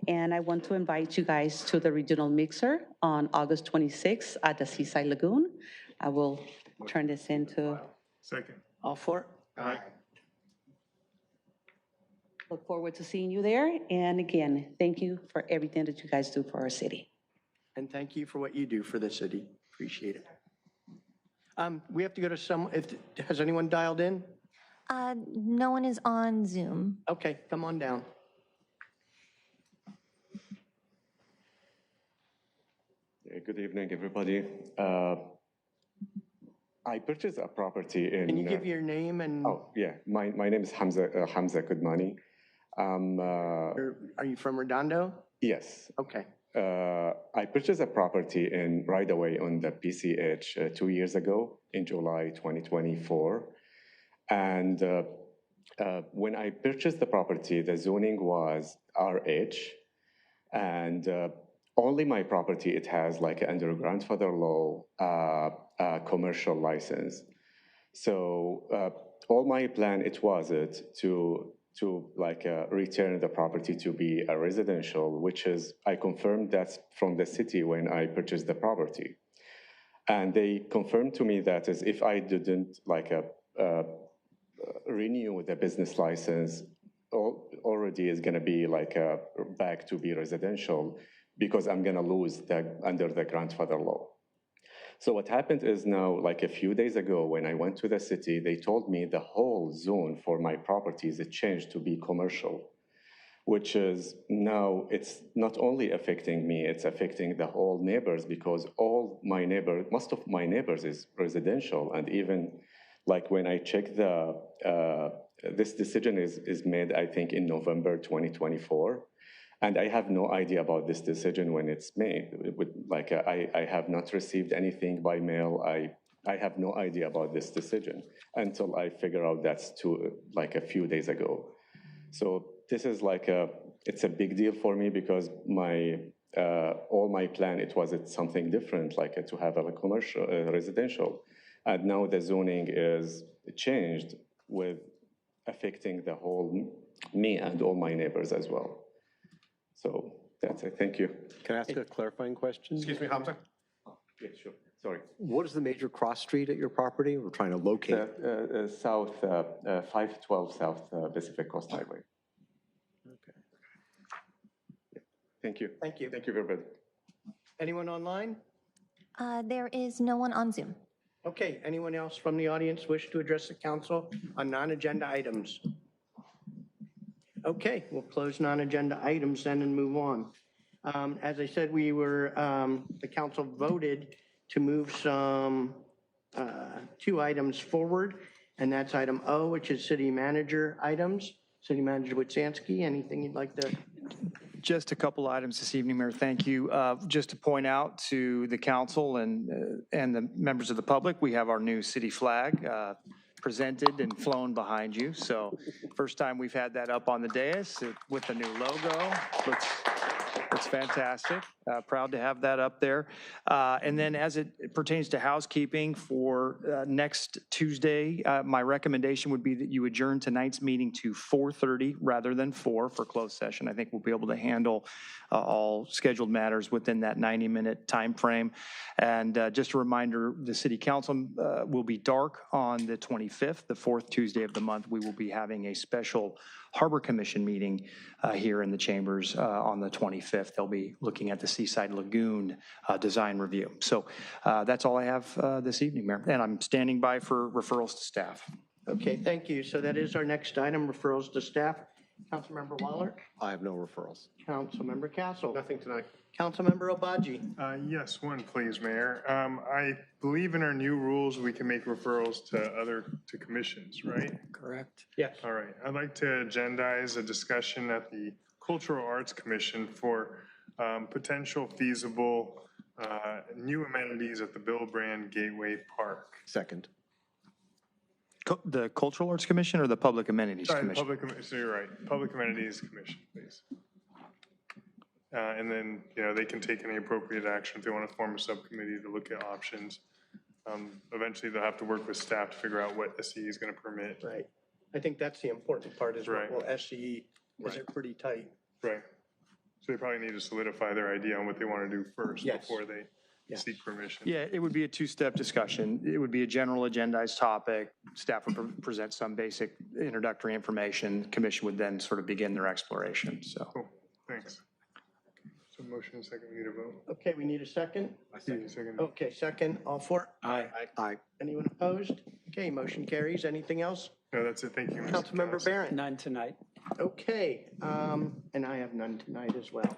And I want to invite you guys to the Regional Mixer on August 26th at the Seaside Lagoon. I will turn this into. Second. All for? Aye. Look forward to seeing you there. And again, thank you for everything that you guys do for our city. And thank you for what you do for the city. Appreciate it. We have to go to has anyone dialed in? No one is on Zoom. Okay, come on down. Good evening, everybody. I purchased a property in. Can you give your name and? Oh, yeah. My name is Hamza Kudmani. Are you from Redondo? Yes. Okay. I purchased a property right away on the PCH 2 years ago in July 2024. And when I purchased the property, the zoning was RH. And only my property, it has like under grandfather law, commercial license. So all my plan, it was to like return the property to be a residential, which is, I confirmed that from the city when I purchased the property. And they confirmed to me that is if I didn't like renew the business license, already is gonna be like back to be residential because I'm gonna lose under the grandfather law. So what happened is now, like a few days ago, when I went to the city, they told me the whole zone for my properties, it changed to be commercial, which is now it's not only affecting me, it's affecting the whole neighbors because most of my neighbors is residential. And even like when I check this decision is made, I think in November 2024. And I have no idea about this decision when it's made. I have not received anything by mail. I have no idea about this decision until I figure out that's like a few days ago. So this is it's a big deal for me because all my plan, it something different, like to have a commercial, residential. And now the zoning is changed with affecting the whole, me and all my neighbors as well. So that's it. Thank you. Can I ask a clarifying question? Excuse me, Hamza? Yeah, sure. Sorry. What is the major cross street at your property? We're trying to locate. South, 512 South Pacific Coast Highway. Okay. Yeah. Thank you. Thank you. Thank you very much. Anyone online? There is no one on Zoom. Okay, anyone else from the audience wish to address the council on non-agenda items? Okay, we'll close non-agenda items then and move on. As I said, the council voted to move some, 2 items forward, and that's item O, which is city manager items. City Manager Witsansky, anything you'd like to? Just a couple items this evening, Mayor. Thank you. Just to point out to the council and the members of the public, we have our new city flag presented and flown behind you. So first time we've had that up on the dais with the new logo. Looks fantastic. Proud to have that up there. And then as it pertains to housekeeping for next Tuesday, my recommendation would be that you adjourn tonight's meeting to 4:30 rather than 4 for closed session. I think we'll be able to handle all scheduled matters within that 90-minute time frame. And just a reminder, the city council will be dark on the 25th, the 4th Tuesday of the month. We will be having a special Harbor Commission meeting here in the chambers on the 25th. They'll be looking at the Seaside Lagoon design review. So that's all I have this evening, Mayor. And I'm standing by for referrals to staff. Okay, thank you. So that is our next item, referrals to staff. Councilmember Waller? I have no referrals. Councilmember Castle? Nothing tonight. Councilmember Obaji? Yes, one, please, Mayor. I believe in our new rules, we can make referrals to commissions, right? Correct. Yes. All right. I'd like to agendize a discussion at the Cultural Arts Commission for potential feasible new amenities at the Bill Brand Gateway Park. Second. The Cultural Arts Commission or the Public Amenities Sorry, Commission? So you're right. Public Amenities Commission, please. And then, they can take any appropriate action if they want to form a subcommittee to look at options. Eventually, they'll have to work with staff to figure out what SCE is going to permit. Right. I think that's the important part is Right. well, SCE, is it pretty tight? Right. So they probably need to solidify their idea on what they want to do first Yes. before they Yes. seek permission. Yeah, it would be a two-step discussion. It would be a general agendized topic. Staff would present some basic introductory information. Commission would then sort of begin their exploration, so. Cool, thanks. So motion second, we need a vote. Okay, we need a second? Second. Okay, second, all for? Aye. Aye. Anyone opposed? Okay, motion carries. Anything else? No, that's it. Thank you, Mr. Councilmember Johnson. Barron? None tonight. Okay, and I have none tonight as well.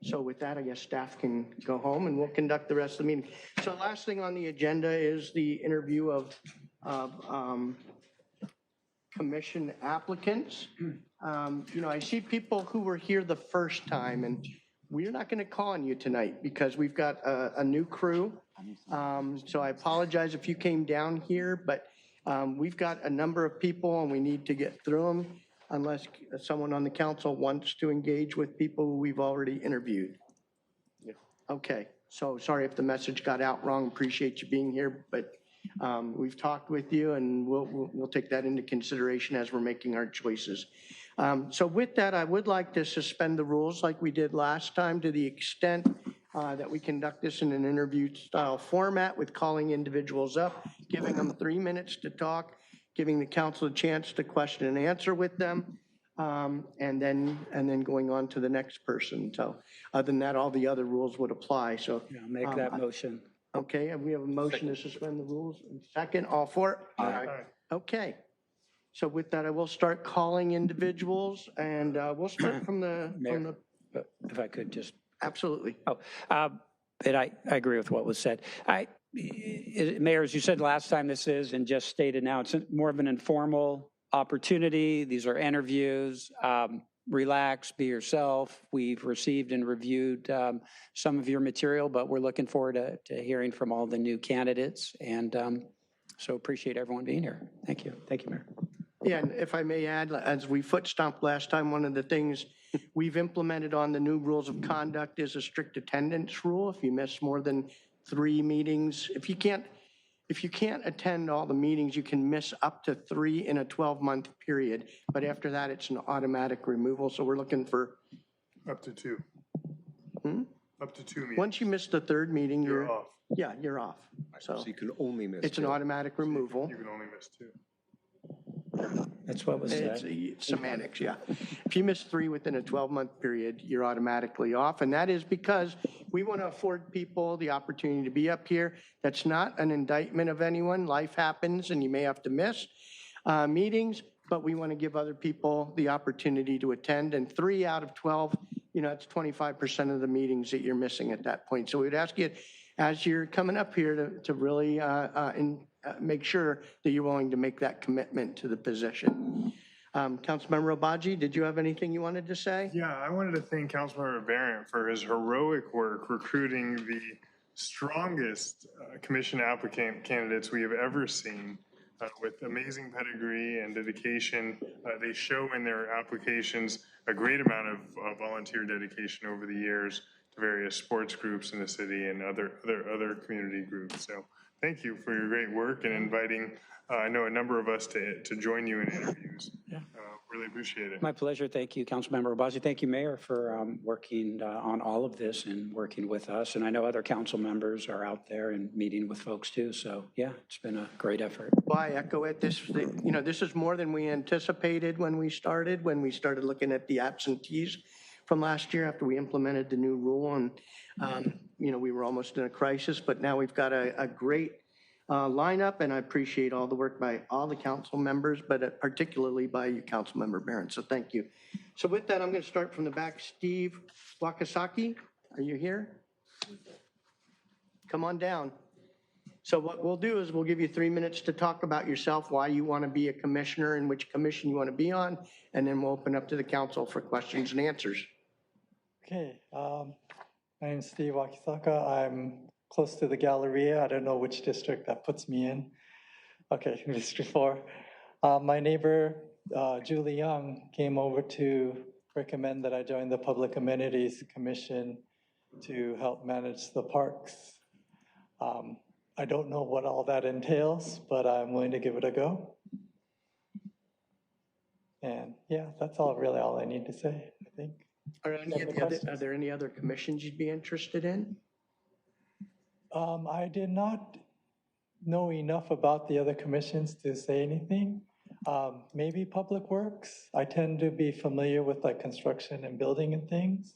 So with that, I guess staff can go home and we'll conduct the rest of the meeting. So last thing on the agenda is the interview of commission applicants. I see people who were here the first time, and we're not going to call on you tonight because we've got a new crew. So I apologize if you came down here, but we've got a number of people and we need to get through them unless someone on the council wants to engage with people who we've already interviewed. Okay, so sorry if the message got out wrong. Appreciate you being here, but we've talked with you and we'll take that into consideration as we're making our choices. So with that, I would like to suspend the rules like we did last time to the extent that we conduct this in an interview style format with calling individuals up, giving them 3 minutes to talk, giving the council a chance to question and answer with them, and then going on to the next person. So other than that, all the other rules would apply. So Yeah, make that motion. okay, and we have a motion to suspend the rules. Second, all for it? Aye. Okay. So with that, I will start calling individuals, and we'll start from the. Mayor, if I could just. Absolutely. And I agree with what was said. Mayor, as you said last time, this is, and just stated now, it's more of an informal opportunity. These are interviews. Relax, be yourself. We've received and reviewed some of your material, but we're looking forward to hearing from all the new candidates. And so appreciate everyone being here. Thank you. Thank you, Mayor. Yeah, and if I may add, as we foot stomped last time, one of the things we've implemented on the new rules of conduct is a strict attendance rule. If you miss more than 3 meetings, if you can't attend all the meetings, you can miss up to 3 in a 12-month period. But after that, it's an automatic removal. So we're looking for Up to 2. Up to 2 meetings. once you miss the 3rd meeting, You're off. Yeah, you're off. So you can only miss it's an 2. automatic removal. You can only miss 2. That's what was It's said. semantics, yeah. If you miss 3 within a 12-month period, you're automatically off. And that is because we want to afford people the opportunity to be up here. That's not an indictment of anyone. Life happens and you may have to miss meetings, but we want to give other people the opportunity to attend. And 3 out of 12, it's 25% of the meetings that you're missing at that point. So we'd ask you, as you're coming up here, to really make sure that you're willing to make that commitment to the position. Councilmember Obaji, did you have anything you wanted to say? Yeah, I wanted to thank Councilmember Barrett for his heroic work recruiting the strongest commission applicant candidates we have ever seen. With amazing pedigree and dedication. They show in their applications a great amount of volunteer dedication over the years to various sports groups in the city and other community groups. So thank you for your great work and inviting, I know, a number of us to join you in interviews. Yeah. Really appreciate it. My pleasure. Thank you, Councilmember Obaji. Thank you, Mayor, for working on all of this and working with us. And I know other council members are out there and meeting with folks too. So yeah, it's been a great effort. Well, I echo it. This is more than we anticipated when we started looking at the absentees from last year after we implemented the new rule. And, we were almost in a crisis, but now we've got a great lineup, and I appreciate all the work by all the council members, but particularly by you, Councilmember Barron. So thank you. So with that, I'm going to start from the back. Steve Wakasaki, are you here? Come on down. So what we'll do is we'll give you 3 minutes to talk about yourself, why you want to be a commissioner and which commission you want to be on, and then we'll open up to the council for questions and answers. Okay, my name is Steve Wakisaka. I'm close to the Galleria. I don't know which district that puts me in. Okay, District 4. My neighbor, Julie Young, came over to recommend that I join the Public Amenities Commission to help manage the parks. I don't know what all that entails, but I'm willing to give it a go. And yeah, that's all I need to say, I think. Are there any other commissions you'd be interested in? I did not know enough about the other commissions to say anything. Maybe Public Works. I tend to be familiar with like construction and building and things.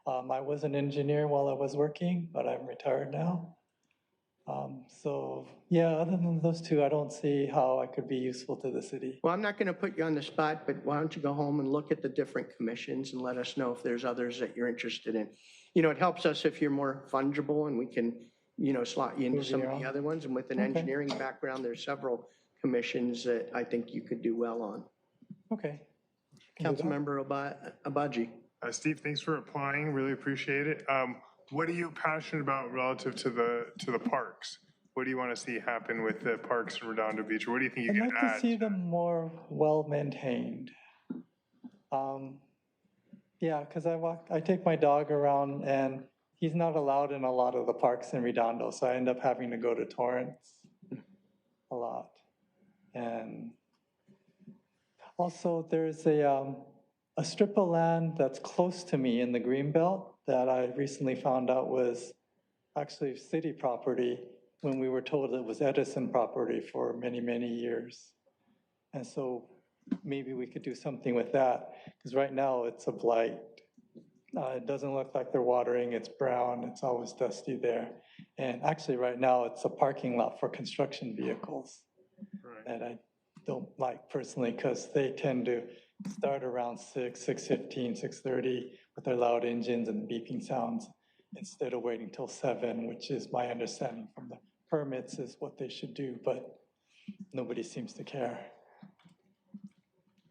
I was an engineer while I was working, but I'm retired now. So yeah, other than those two, I don't see how I could be useful to the city. Well, I'm not going to put you on the spot, but why don't you go home and look at the different commissions and let us know if there's others that you're interested in. It helps us if you're more fungible and we can, slot you into some of the other ones. And with an engineering background, there's several commissions that I think you could do well on. Okay. Councilmember Obaji. Steve, thanks for applying. Really appreciate it. What are you passionate about relative to the parks? What do you want to see happen with the parks in Redondo Beach? Or what do you think you I'd can like add? to see them more well-maintained. Yeah, because I take my dog around and he's not allowed in a lot of the parks in Redondo, so I end up having to go to Torrance a lot. And also there's a strip of land that's close to me in the Greenbelt that I recently found out was actually city property when we were told it was Edison property for many, many years. And so maybe we could do something with that, because right now it's a blight. It doesn't look like they're watering, it's brown, it's always dusty there. And actually right now it's a parking lot for construction vehicles that I don't like personally, because they tend to start around 6:15, 6:30 with their loud engines and beeping sounds instead of waiting till 7, which is my understanding from the permits is what they should do, but nobody seems to care.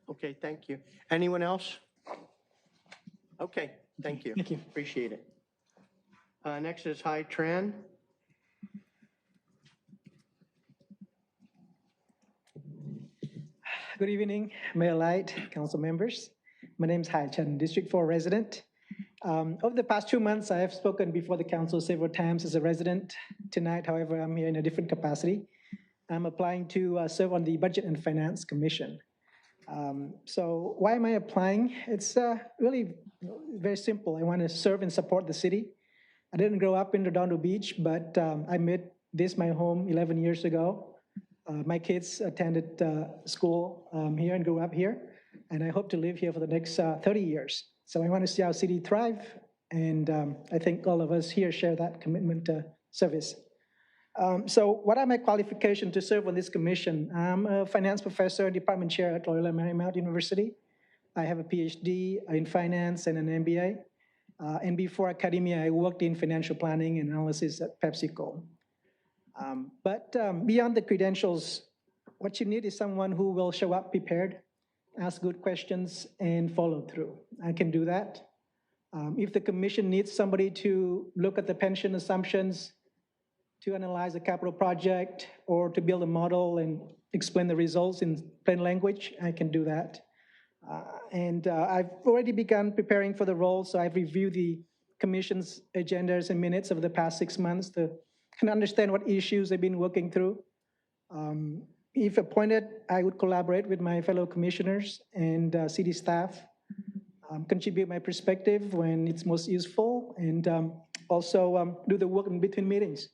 Okay, thank you. Anyone else? Okay, thank you. Thank you. Appreciate it. Next is Hai Tran. Good evening, Mayor Light, council members. My name is Hai Chan, District 4 resident. Over the past 2 months, I have spoken before the council several times as a resident. Tonight, however, I'm here in a different capacity. I'm applying to serve on the Budget and Finance Commission. So why am I applying? It's really very simple. I want to serve and support the city. I didn't grow up in Redondo Beach, but I made this my home 11 years ago. My kids attended school here and grew up here, and I hope to live here for the next 30 years. So I want to see our city thrive, and I think all of us here share that commitment to service. So what are my qualifications to serve on this commission? I'm a finance professor and department chair at Loyola Marymount University. I have a PhD in finance and an MBA. And before academia, I worked in financial planning and analysis at PepsiCo. But beyond the credentials, what you need is someone who will show up prepared, ask good questions, and follow through. I can do that. If the commission needs somebody to look at the pension assumptions, to analyze a capital project, or to build a model and explain the results in plain language, I can do that. And I've already begun preparing for the role, so I've reviewed the commission's agendas and minutes over the past 6 months to kind of understand what issues they've been working through. If appointed, I would collaborate with my fellow commissioners and city staff, contribute my perspective when it's most useful, and also do the work in between meetings,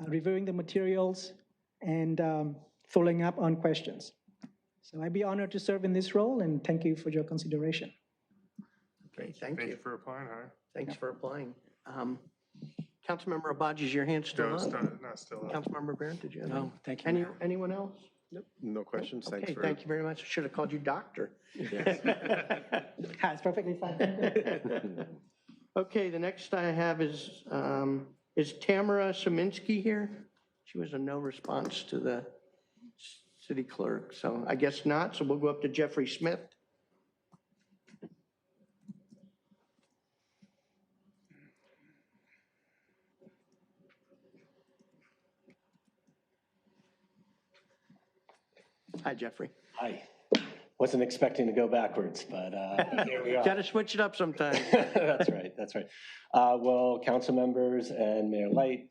reviewing the materials and following up on questions. So I'd be honored to serve in this role, and thank you for your consideration. Great, thank you. Thank you for applying, Hi. Thanks for applying. Councilmember Abaji, is your hand still No, up? it's not still up. Councilmember Barrett, did you have No, thank you. anyone else? Nope, no questions. Thanks Okay, for. thank you very much. I should have called you doctor. Yes. It's perfectly fine. Okay, the next I have is Tamara Szyminski here? She was a no response to the city clerk, so I guess not. So we'll go up to Jeffrey Smith. Hi, Jeffrey. Hi. Wasn't expecting to go backwards, but here we are. Got to switch it up sometime. That's right, that's right. Well, council members and Mayor Light,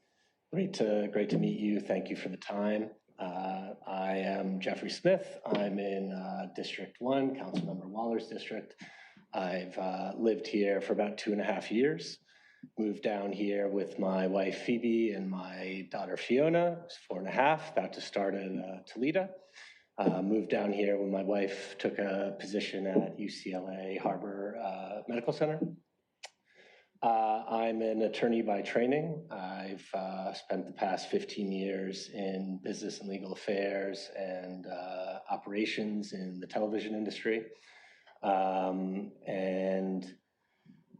great to meet you. Thank you for the time. I am Jeffrey Smith. I'm in District 1, Councilmember Waller's district. I've lived here for about 2.5 years. Moved down here with my wife Phoebe and my daughter Fiona, who's 4.5, about to start at Toledo. Moved down here when my wife took a position at UCLA Harbor Medical Center. I'm an attorney by training. I've spent the past 15 years in business and legal affairs and operations in the television industry. And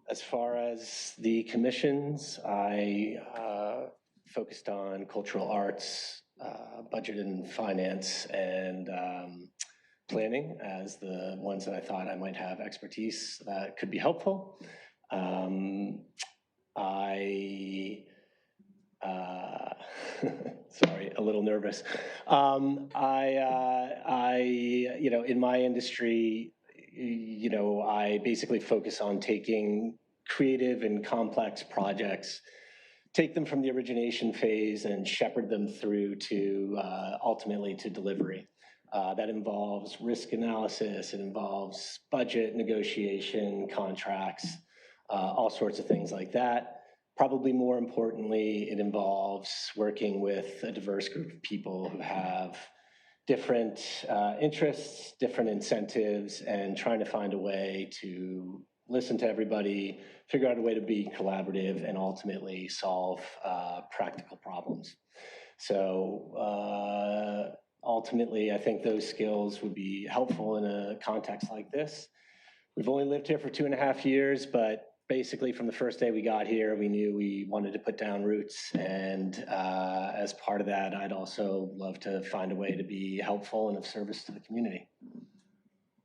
as far as the commissions, I focused on cultural arts, budget and finance, and planning as the ones that I thought I might have expertise that could be helpful. Sorry, a little nervous. In my industry, I basically focus on taking creative and complex projects, take them from the origination phase and shepherd them through to ultimately to delivery. That involves risk analysis, it involves budget negotiation, contracts, all sorts of things like that. Probably more importantly, it involves working with a diverse group of people who have different interests, different incentives, and trying to find a way to listen to everybody, figure out a way to be collaborative, and ultimately solve practical problems. So ultimately, I think those skills would be helpful in a context like this. We've only lived here for 2.5 years, but basically from the first day we got here, we knew we wanted to put down roots. And as part of that, I'd also love to find a way to be helpful and of service to the community.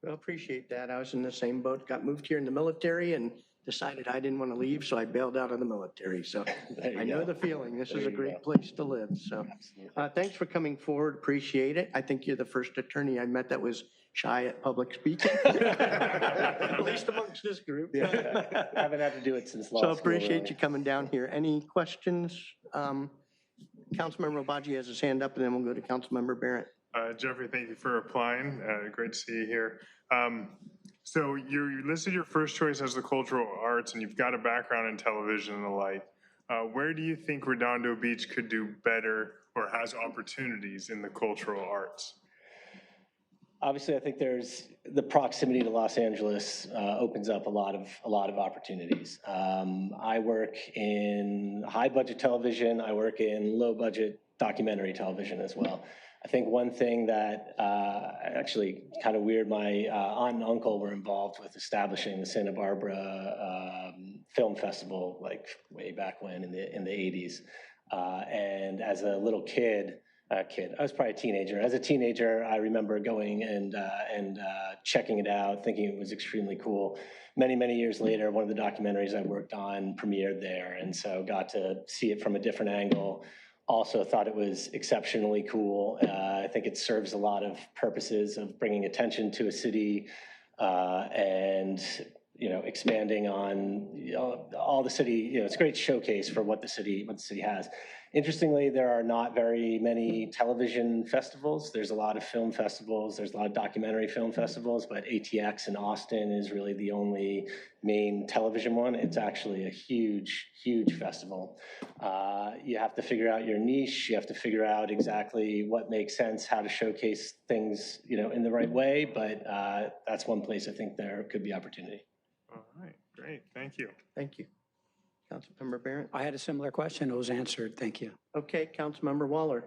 Well, appreciate that. I was in the same boat, got moved here in the military and decided I didn't want to leave, so I bailed out of the military. So I know the feeling. This is a great place to live. So thanks for coming forward. Appreciate it. I think you're the first attorney I met that was shy at public speaking, at least amongst this group. Yeah, I haven't had to do it since law So school, appreciate really. you coming down here. Any questions? Councilmember Abaji has his hand up, and then we'll go to Councilmember Barrett. Jeffrey, thank you for applying. Great to see you here. So you listed your first choice as the cultural arts, and you've got a background in television and the like. Where do you think Redondo Beach could do better or has opportunities in the cultural arts? Obviously, I think there's the proximity to Los Angeles opens up a lot of opportunities. I work in high budget television. I work in low budget documentary television as well. I think one thing that actually kind of weird, my aunt and uncle were involved with establishing the Santa Barbara Film Festival, like way back when in the 80s. And as a little kid, I was probably a teenager. As a teenager, I remember going and checking it out, thinking it was extremely cool. Many, many years later, one of the documentaries I worked on premiered there, and so got to see it from a different angle. Also thought it was exceptionally cool. I think it serves a lot of purposes of bringing attention to a city and expanding on all the city. It's a great showcase for what the city has. Interestingly, there are not very many television festivals. There's a lot of film festivals. There's a lot of documentary film festivals, but ATX in Austin is really the only main television one. It's actually a huge, huge festival. You have to figure out your niche. You have to figure out exactly what makes sense, how to showcase things, in the right way. But that's one place I think there could be opportunity. All right, great, thank you. Thank you. Councilmember Barrett? I had a similar question. It was answered. Thank you. Okay, Councilmember Waller.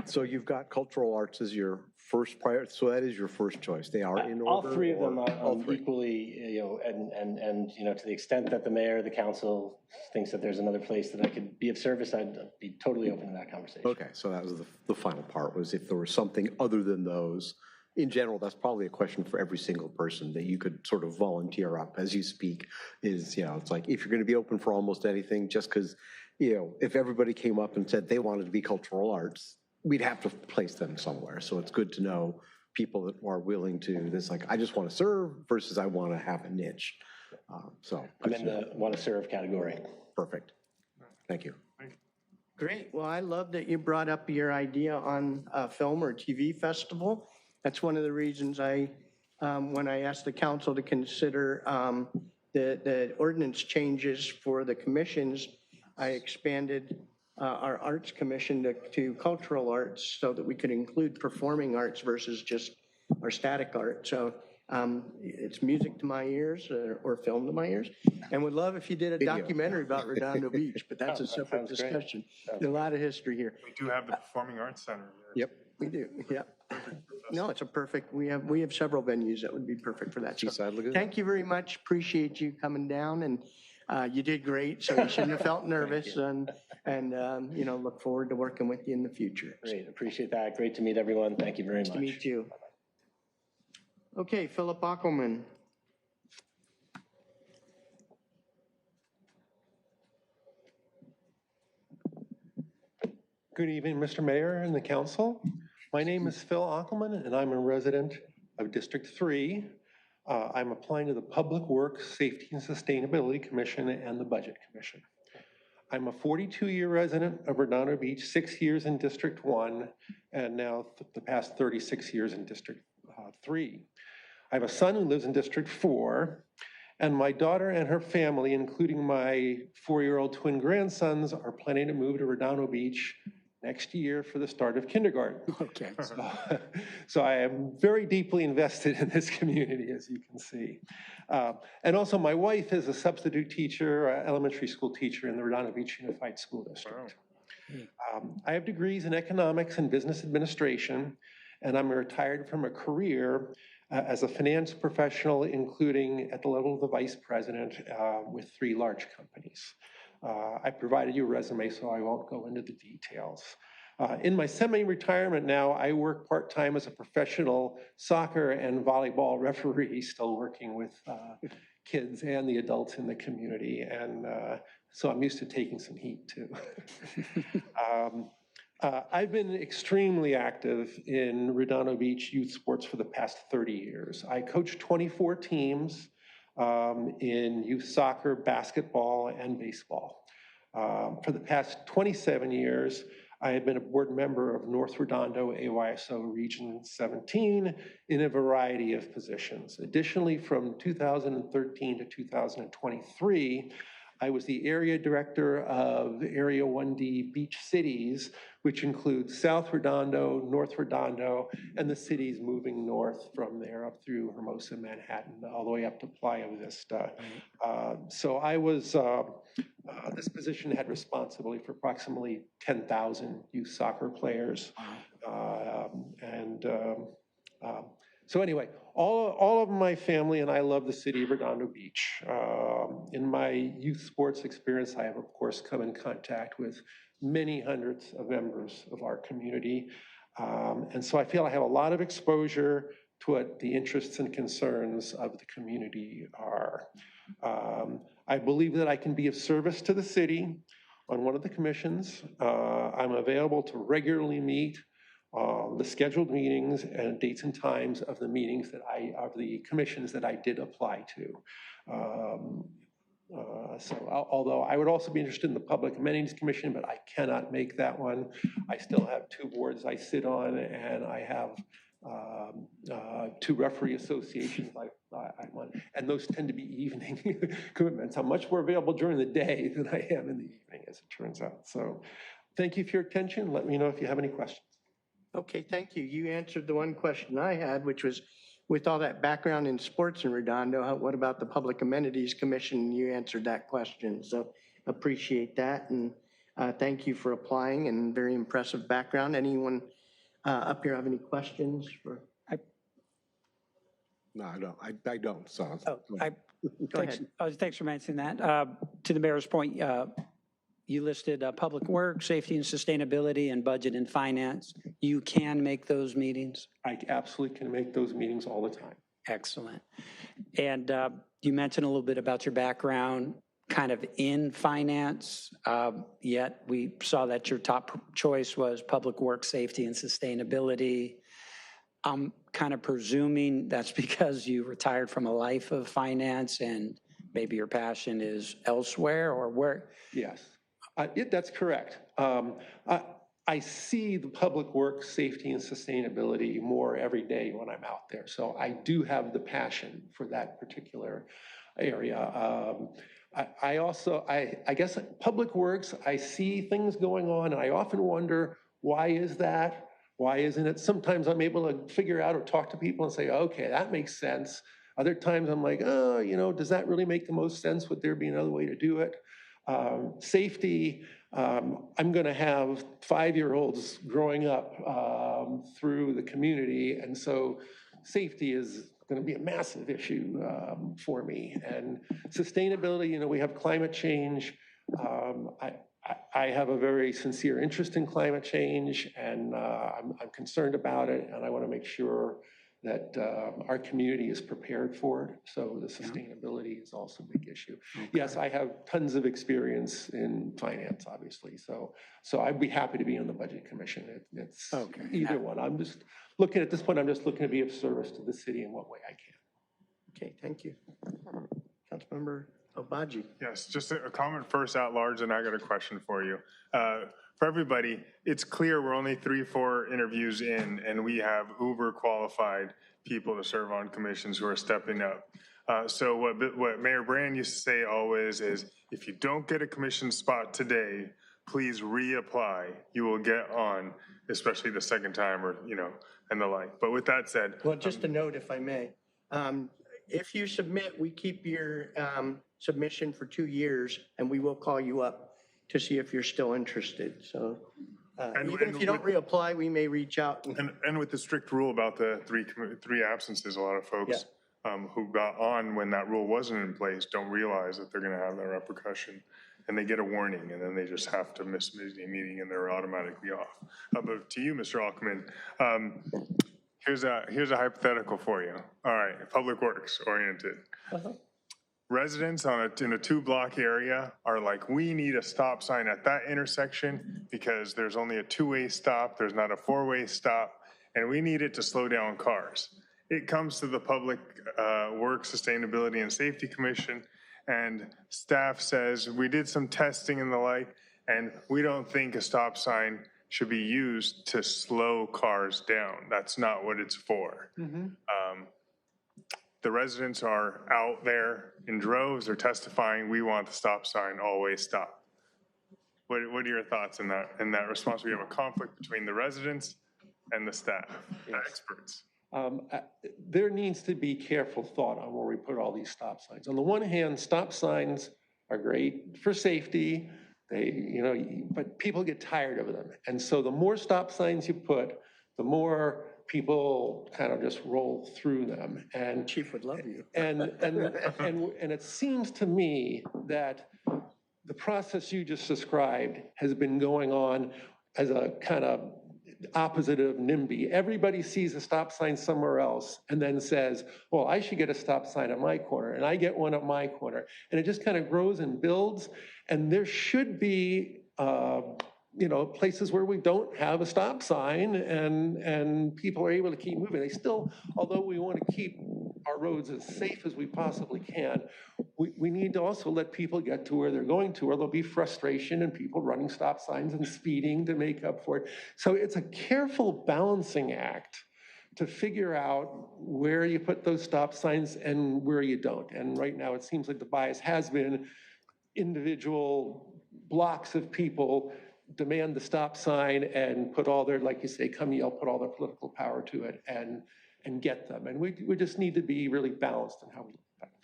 So you've got cultural arts as your first priority, so that is your first choice. They are in order? All three of them are equally, and to the extent that the mayor, the council thinks that there's another place that I could be of service, I'd be totally open to that conversation. Okay, so that was the final part, was if there was something other than those. In general, that's probably a question for every single person that you could sort of volunteer up as you speak is, it's like, if you're going to be open for almost anything, just because, if everybody came up and said they wanted to be cultural arts, we'd have to place them somewhere. So it's good to know people that are willing to, this like, I just want to serve versus I want to have a niche. So I'm in the want to serve category. Perfect. Thank you. Great. Well, I love that you brought up your idea on a film or TV festival. That's one of the reasons when I asked the council to consider the ordinance changes for the commissions, I expanded our arts commission to cultural arts so that we could include performing arts versus just our static art. So it's music to my ears or film to my ears. And would love if you did a documentary about Redondo Beach, but that's a separate discussion. There's a lot of history here. We do have the Performing Arts Center here. Yep, we do. Yep. No, it's a perfect, we have several venues that would be perfect for that. So, thank you very much. Appreciate you coming down, and you did great. So you shouldn't have felt nervous, and look forward to working with you in the future. Great, appreciate that. Great to meet everyone. Thank you very much. Nice to meet you. Okay, Philip Ockelman. Good evening, Mr. Mayor and the council. My name is Phil Ockelman, and I'm a resident of District 3. I'm applying to the Public Works, Safety and Sustainability Commission and the Budget Commission. I'm a 42-year resident of Redondo Beach, 6 years in District 1, and now the past 36 years in District 3. I have a son who lives in District 4, and my daughter and her family, including my 4-year-old twin grandsons, are planning to move to Redondo Beach next year for the start of kindergarten. Okay. So I am very deeply invested in this community, as you can see. And also my wife is a substitute teacher, elementary school teacher in the Redondo Beach Unified School District. I have degrees in economics and business administration, and I'm retired from a career as a finance professional, including at the level of the vice president with 3 large companies. I provided you a resume, so I won't go into the details. In my semi-retirement now, I work part-time as a professional soccer and volleyball referee, still working with kids and the adults in the community. And so I'm used to taking some heat too. I've been extremely active in Redondo Beach youth sports for the past 30 years. I coached 24 teams in youth soccer, basketball, and baseball. For the past 27 years, I have been a board member of North Redondo AYSO Region 17 in a variety of positions. Additionally, from 2013 to 2023, I was the area director of Area 1D Beach Cities, which includes South Redondo, North Redondo, and the cities moving north from there up through Hermosa, Manhattan, all the way up to Playa Vista. So I was, this position had responsibility for approximately 10,000 youth soccer players. So anyway, all of my family and I love the city of Redondo Beach. In my youth sports experience, I have, of course, come in contact with many hundreds of members of our community. And so I feel I have a lot of exposure to what the interests and concerns of the community are. I believe that I can be of service to the city on one of the commissions. I'm available to regularly meet the scheduled meetings and dates and times of the meetings of the commissions that I did apply to. Although I would also be interested in the Public Amenities Commission, but I cannot make that one. I still have 2 boards I sit on, and I have 2 referee associations I'm on, and those tend to be evening commitments. I'm much more available during the day than I am in the evening, as it turns out. So thank you for your attention. Let me know if you have any questions. Okay, thank you. You answered the one question I had, which was, with all that background in sports in Redondo, what about the Public Amenities Commission? You answered that question, so appreciate that. And thank you for applying, and very impressive background. Anyone up here have any questions? No, I don't. I don't, so. Go ahead. Thanks for mentioning that. To the mayor's point, you listed Public Works, Safety and Sustainability, and Budget and Finance. You can make those meetings? I absolutely can make those meetings all the time. Excellent. And you mentioned a little bit about your background kind of in finance, yet we saw that your top choice was Public Works, Safety and Sustainability. I'm kind of presuming that's because you retired from a life of finance and maybe your passion is elsewhere, or where? Yes. That's correct. I see the public works, safety, and sustainability more every day when I'm out there. So I do have the passion for that particular area. I guess public works, I see things going on, and I often wonder, why is that? Why isn't it? Sometimes I'm able to figure out or talk to people and say, okay, that makes sense. Other times I'm like, oh, does that really make the most sense? Would there be another way to do it? Safety, I'm going to have 5-year-olds growing up through the community, and so safety is going to be a massive issue for me. And sustainability, we have climate change. I have a very sincere interest in climate change, and I'm concerned about it, and I want to make sure that our community is prepared for it. So the sustainability is also a big issue. Okay. Yes, I have tons of experience in finance, obviously. So I'd be happy to be on the Budget Commission. It's either one. I'm just looking at this point, I'm just looking to be of service to the city in what way I can. Okay, thank you. Councilmember Obaji. Yes, just a comment first at large, and I got a question for you. For everybody, it's clear we're only 3-4 interviews in, and we have uber qualified people to serve on commissions who are stepping up. So what Mayor Brand used to say always is, if you don't get a commission spot today, please reapply. You will get on, especially the second time, or and the like. But with that said, well, just a note, if I may, if you submit, we keep your submission for 2 years, and we will call you up to see if you're still interested. So even if you don't reapply, we may reach out. And with the strict rule about the three absences, a lot of folks who got on when that rule wasn't in place don't realize that they're going to have that repercussion, and they get a warning, and then they just have to miss a meeting, and they're automatically off. But to you, Mr. Alckmin, here's a hypothetical for you. All right, public works oriented. Residents in a 2-block area are like, we need a stop sign at that intersection because there's only a 2-way stop, there's not a 4-way stop, and we need it to slow down cars. It comes to the Public Works, Sustainability, and Safety Commission, and staff says, we did some testing and the like, and we don't think a stop sign should be used to slow cars down. That's not what it's for. the residents are out there in droves, they're testifying, we want the stop sign always stop. What are your thoughts in that response? We have a conflict between the residents and the staff, the experts. There needs to be careful thought on where we put all these stop signs. On the one hand, stop signs are great for safety, but people get tired of them. And so the more stop signs you put, the more people kind of just roll through them. And Chief would love you. And it seems to me that the process you just described has been going on as a kind of opposite of NIMBY. Everybody sees a stop sign somewhere else and then says, well, I should get a stop sign at my corner, and I get one at my corner. And it just kind of grows and builds. And there should be places where we don't have a stop sign and people are able to keep moving. They still, although we want to keep our roads as safe as we possibly can, we need to also let people get to where they're going to, or there'll be frustration and people running stop signs and speeding to make up for it. So it's a careful balancing act to figure out where you put those stop signs and where you don't. And right now it seems like the bias has been individual blocks of people demand the stop sign and put all their, like you say, come yell, put all their political power to it and get them. And we just need to be really balanced in how we.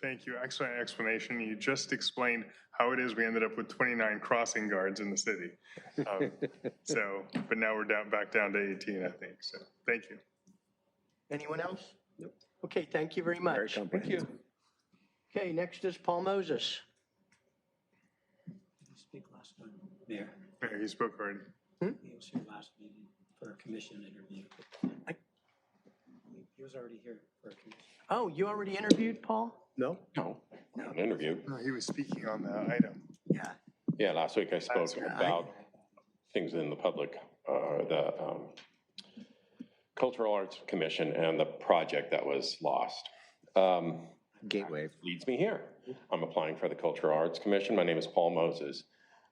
Thank you. Excellent explanation. You just explained how it is we ended up with 29 crossing guards in the city. But now we're back down to 18, I think. So thank you. Anyone else? Nope. Okay, thank you very much. Thank you. Okay, next is Paul Moses. Speak last time, Mayor. Mayor, he spoke already. He was here last meeting for a commission interview. He was already here for a commission. Oh, you already interviewed Paul? No. No, not an interview. No, he was speaking on the item. Yeah. Yeah, last week I spoke about things in the public, the Cultural Arts Commission and the project that was lost. Gateway. Leads me here. I'm applying for the Cultural Arts Commission. My name is Paul Moses.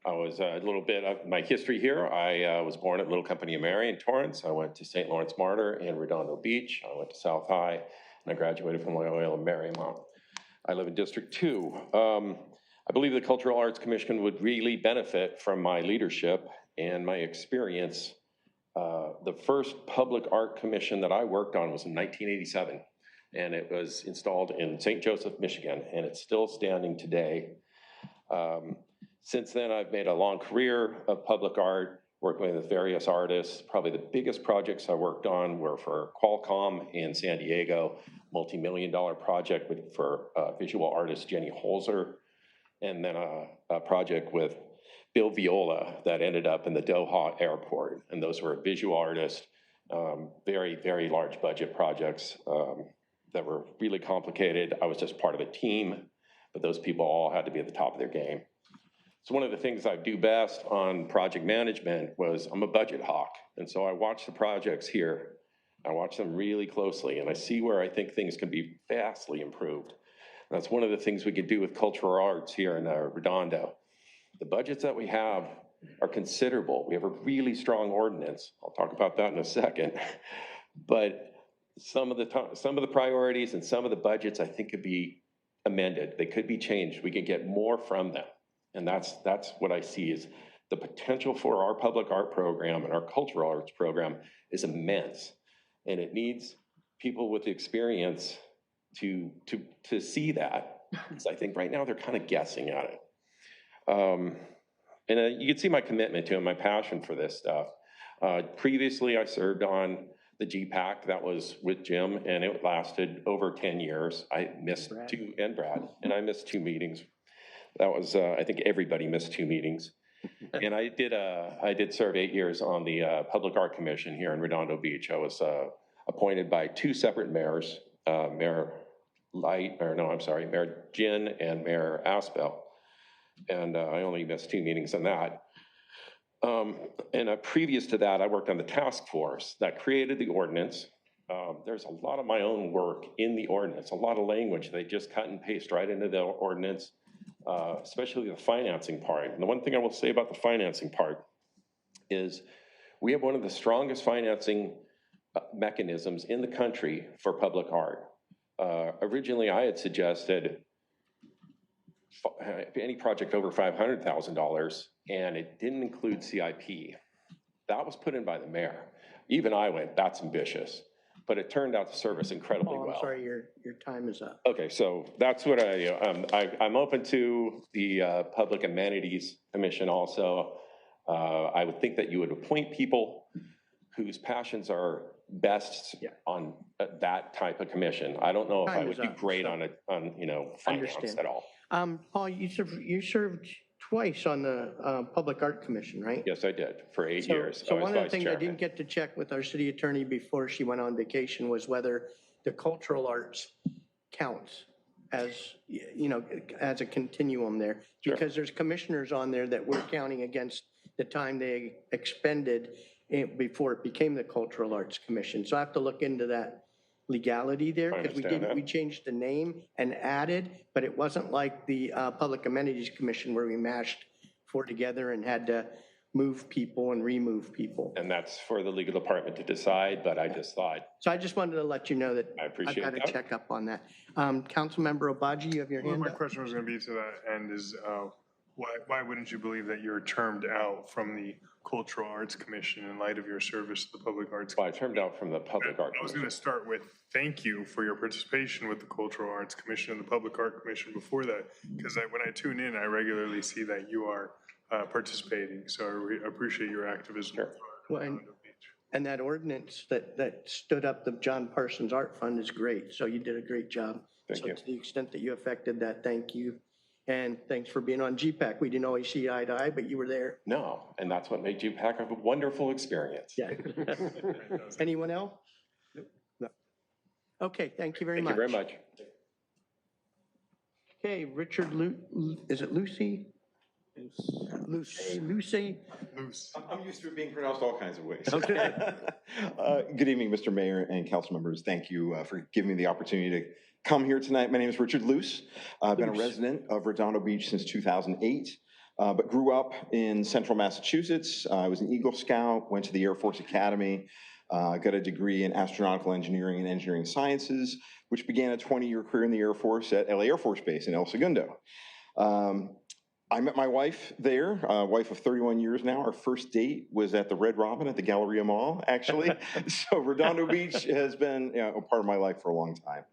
I was a little bit of my history here. I was born at Little Company of Mary in Torrance. I went to St. Lawrence Martyr in Redondo Beach. I went to South High, and I graduated from Loyola Marymount. I live in District 2. I believe the Cultural Arts Commission would really benefit from my leadership and my experience. The first public art commission that I worked on was in 1987, and it was installed in St. Joseph, Michigan, and it's still standing today. Since then, I've made a long career of public art, working with various artists. Probably the biggest projects I worked on were for Qualcomm in San Diego, multi-million-dollar project for visual artist Jenny Holzer, and then a project with Bill Viola that ended up in the Doha airport. And those were visual artists, very, very large budget projects that were really complicated. I was just part of a team, but those people all had to be at the top of their game. So one of the things I do best on project management was I'm a budget hawk. And so I watch the projects here. I watch them really closely, and I see where I think things can be vastly improved. And that's one of the things we could do with cultural arts here in Redondo. The budgets that we have are considerable. We have a really strong ordinance. I'll talk about that in a second. But some of the priorities and some of the budgets I think could be amended. They could be changed. We can get more from them. And that's what I see is the potential for our public art program and our cultural arts program is immense. And it needs people with experience to see that. Because I think right now they're kind of guessing at it. And you can see my commitment to it, my passion for this stuff. Previously, I served on the GPAC that was with Jim, and it lasted over 10 years. I missed two, and Brad, and I missed 2 meetings. That was, I think everybody missed 2 meetings. And I did serve 8 years on the Public Art Commission here in Redondo Beach. I was appointed by 2 separate mayors, Mayor Ginn and Mayor Aspel. And I only missed 2 meetings on that. And previous to that, I worked on the task force that created the ordinance. There's a lot of my own work in the ordinance, a lot of language they just cut and paste right into the ordinance, especially the financing part. And the one thing I will say about the financing part is we have one of the strongest financing mechanisms in the country for public art. Originally, I had suggested any project over $500,000, and it didn't include CIP. That was put in by the mayor. Even I went, that's ambitious, but it turned out to serve us incredibly Oh, well. I'm sorry, your time is up. Okay, so that's what I'm open to the Public Amenities Commission also. I would think that you would appoint people whose passions are best on that type of commission. I don't know if I would do great on finance at all. Paul, you served twice on the Public Art Commission, right? Yes, I did, for 8 years. So I was one of the vice things I chairman. didn't get to check with our city attorney before she went on vacation was whether the cultural arts counts as, as a continuum there. Because there's commissioners on there that we're counting against the time they expended before it became the Cultural Arts Commission. So I have to look into that legality there, because we changed the name and added, but it wasn't like the Public Amenities Commission where we mashed four together and had to move people and remove people. And that's for the legal department to decide, but I just thought. So I just wanted to let you know that I appreciate I've got that. to check up on that. Councilmember Obaji, you have your Well, hand my up? question was going to be to that end is, why wouldn't you believe that you're termed out from the Cultural Arts Commission in light of your service to the Public Arts? Well, I termed out from the Public Art I was going to start with thank you for your participation with the Cultural Arts Commission and the Public Art Commission before that, because when I tune in, I regularly see that you are participating. So I appreciate your activism. Sure. Well, and that ordinance that stood up the John Parsons Art Fund is great. So you did a great job. Thank you. To the extent that you affected that, thank you. And thanks for being on GPAC. We didn't always see eye to eye, but you were there. No, and that's what made GPAC a wonderful experience. Yeah. Anyone else? No. Okay, thank you very much. Thank you very much. Okay, Richard, is it Lucy? Lucy. I'm used to it being pronounced all kinds of ways. Okay. Good evening, Mr. Mayor and council members. Thank you for giving me the opportunity to come here tonight. My name is Richard Luce. I've been a resident of Redondo Beach since 2008, but grew up in central Massachusetts. I was an Eagle Scout, went to the Air Force Academy, got a degree in astronautical engineering and engineering sciences, which began a 20-year career in the Air Force at LA Air Force Base in El Segundo. I met my wife there, wife of 31 years now. Our first date was at the Red Robin at the Galleria Mall, actually. So Redondo Beach has been a part of my life for a long time.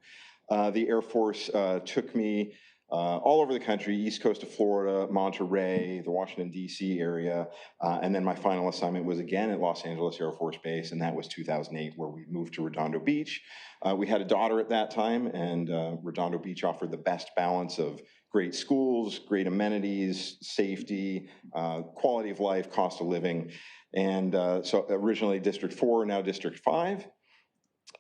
The Air Force took me all over the country, east coast of Florida, Monterey, the Washington, D.C. area. And then my final assignment was again at Los Angeles Air Force Base, and that was 2008, where we moved to Redondo Beach. We had a daughter at that time, and Redondo Beach offered the best balance of great schools, great amenities, safety, quality of life, cost of living. And so originally District 4, now District 5.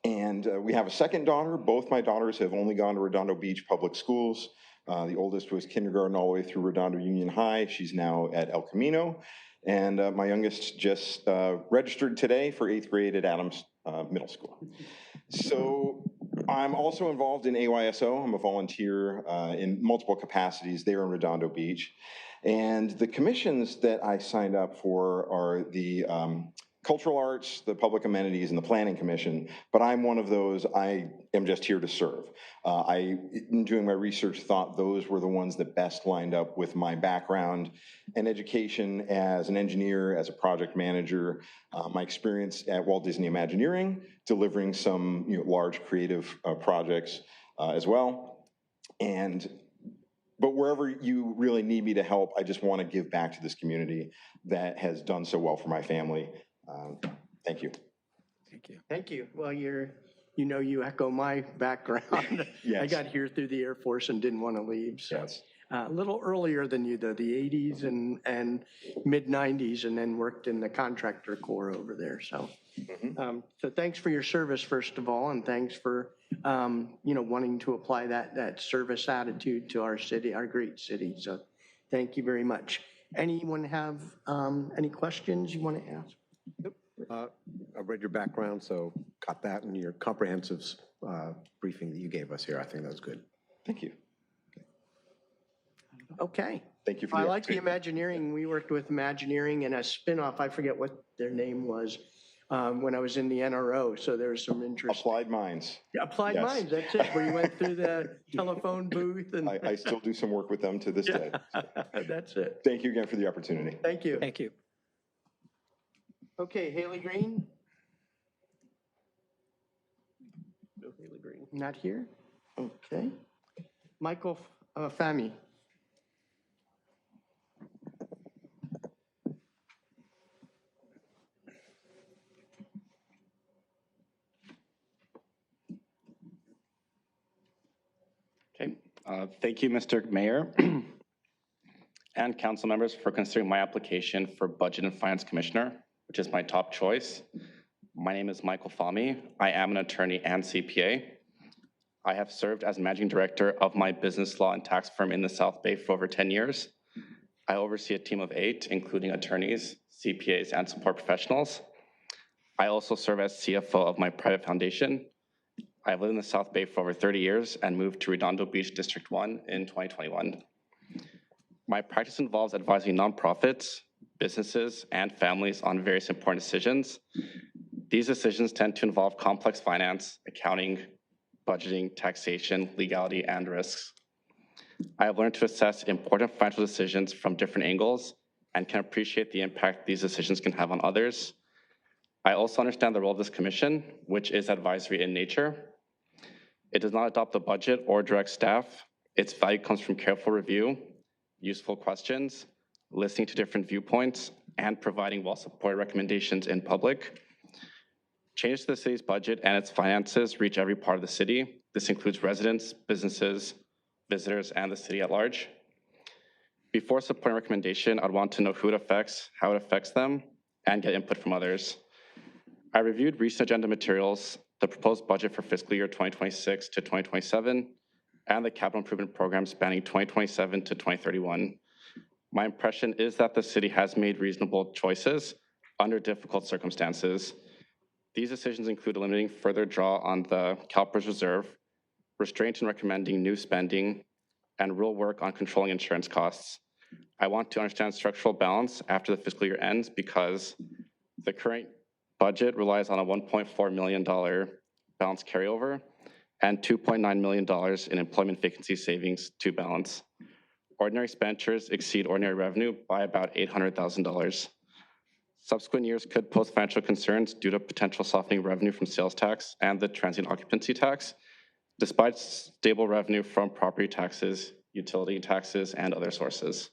And we have a second daughter. Both my daughters have only gone to Redondo Beach public schools. The oldest was kindergarten all the way through Redondo Union High. She's now at El Camino. And my youngest just registered today for 8th grade at Adams Middle School. So I'm also involved in AYSO. I'm a volunteer in multiple capacities there in Redondo Beach. And the commissions that I signed up for are the Cultural Arts, the Public Amenities, and the Planning Commission, but I'm one of those. I am just here to serve. In doing my research, thought those were the ones that best lined up with my background and education as an engineer, as a project manager, my experience at Walt Disney Imagineering, delivering some large creative projects as well. But wherever you really need me to help, I just want to give back to this community that has done so well for my family. Thank you. Thank you. Thank you. Well, you echo my background. Yes. I got here through the Air Force and didn't want to leave. So. Yes. A little earlier than you, though, the 80s and mid 90s, and then worked in the contractor corps over there. So, so thanks for your service, first of all, and thanks for wanting to apply that service attitude to our city, our great city. So, thank you very much. Anyone have any questions you want to ask? I read your background, so got that in your comprehensive briefing that you gave us here. I think that was good. Thank you. Okay. Thank you for I the like the Imagineering. We worked with Imagineering and a spinoff. I forget what their name was, when I was in the NRO, so there was some interest. Applied Minds. Yeah, Applied Yes. Minds, that's it, where you went through the telephone booth and. I still do some work with them to this day. That's it. Thank you again for the opportunity. Thank you. Thank you. Okay, Haley Green? No Haley Green. Not here? Okay. Michael Fami? Okay, thank you, Mr. Mayor and council members for considering my application for Budget and Finance Commissioner, which is my top choice. My name is Michael Fami. I am an attorney and CPA. I have served as managing director of my business law and tax firm in the South Bay for over 10 years. I oversee a team of 8, including attorneys, CPAs, and support professionals. I also serve as CFO of my private foundation. I've lived in the South Bay for over 30 years and moved to Redondo Beach, District 1 in 2021. My practice involves advising nonprofits, businesses, and families on various important decisions. These decisions tend to involve complex finance, accounting, budgeting, taxation, legality, and risks. I have learned to assess important financial decisions from different angles and can appreciate the impact these decisions can have on others. I also understand the role of this commission, which is advisory in nature. It does not adopt the budget or direct staff. Its value comes from careful review, useful questions, listening to different viewpoints, and providing well-supported recommendations in public. Changes to the city's budget and its finances reach every part of the city. This includes residents, businesses, visitors, and the city at large. Before supporting a recommendation, I'd want to know who it affects, how it affects them, and get input from others. I reviewed recent agenda materials, the proposed budget for fiscal year 2026 to 2027, and the capital improvement program spanning 2027 to 2031. My impression is that the city has made reasonable choices under difficult circumstances. These decisions include limiting further draw on the CalPERS reserve, restraint in recommending new spending, and real work on controlling insurance costs. I want to understand structural balance after the fiscal year ends because the current budget relies on a $1.4 million balance carryover and $2.9 million in employment vacancy savings to balance. Ordinary expenditures exceed ordinary revenue by about $800,000. Subsequent years could pose financial concerns due to potential softening revenue from sales tax and the transient occupancy tax, despite stable revenue from property taxes, utility taxes, and other sources.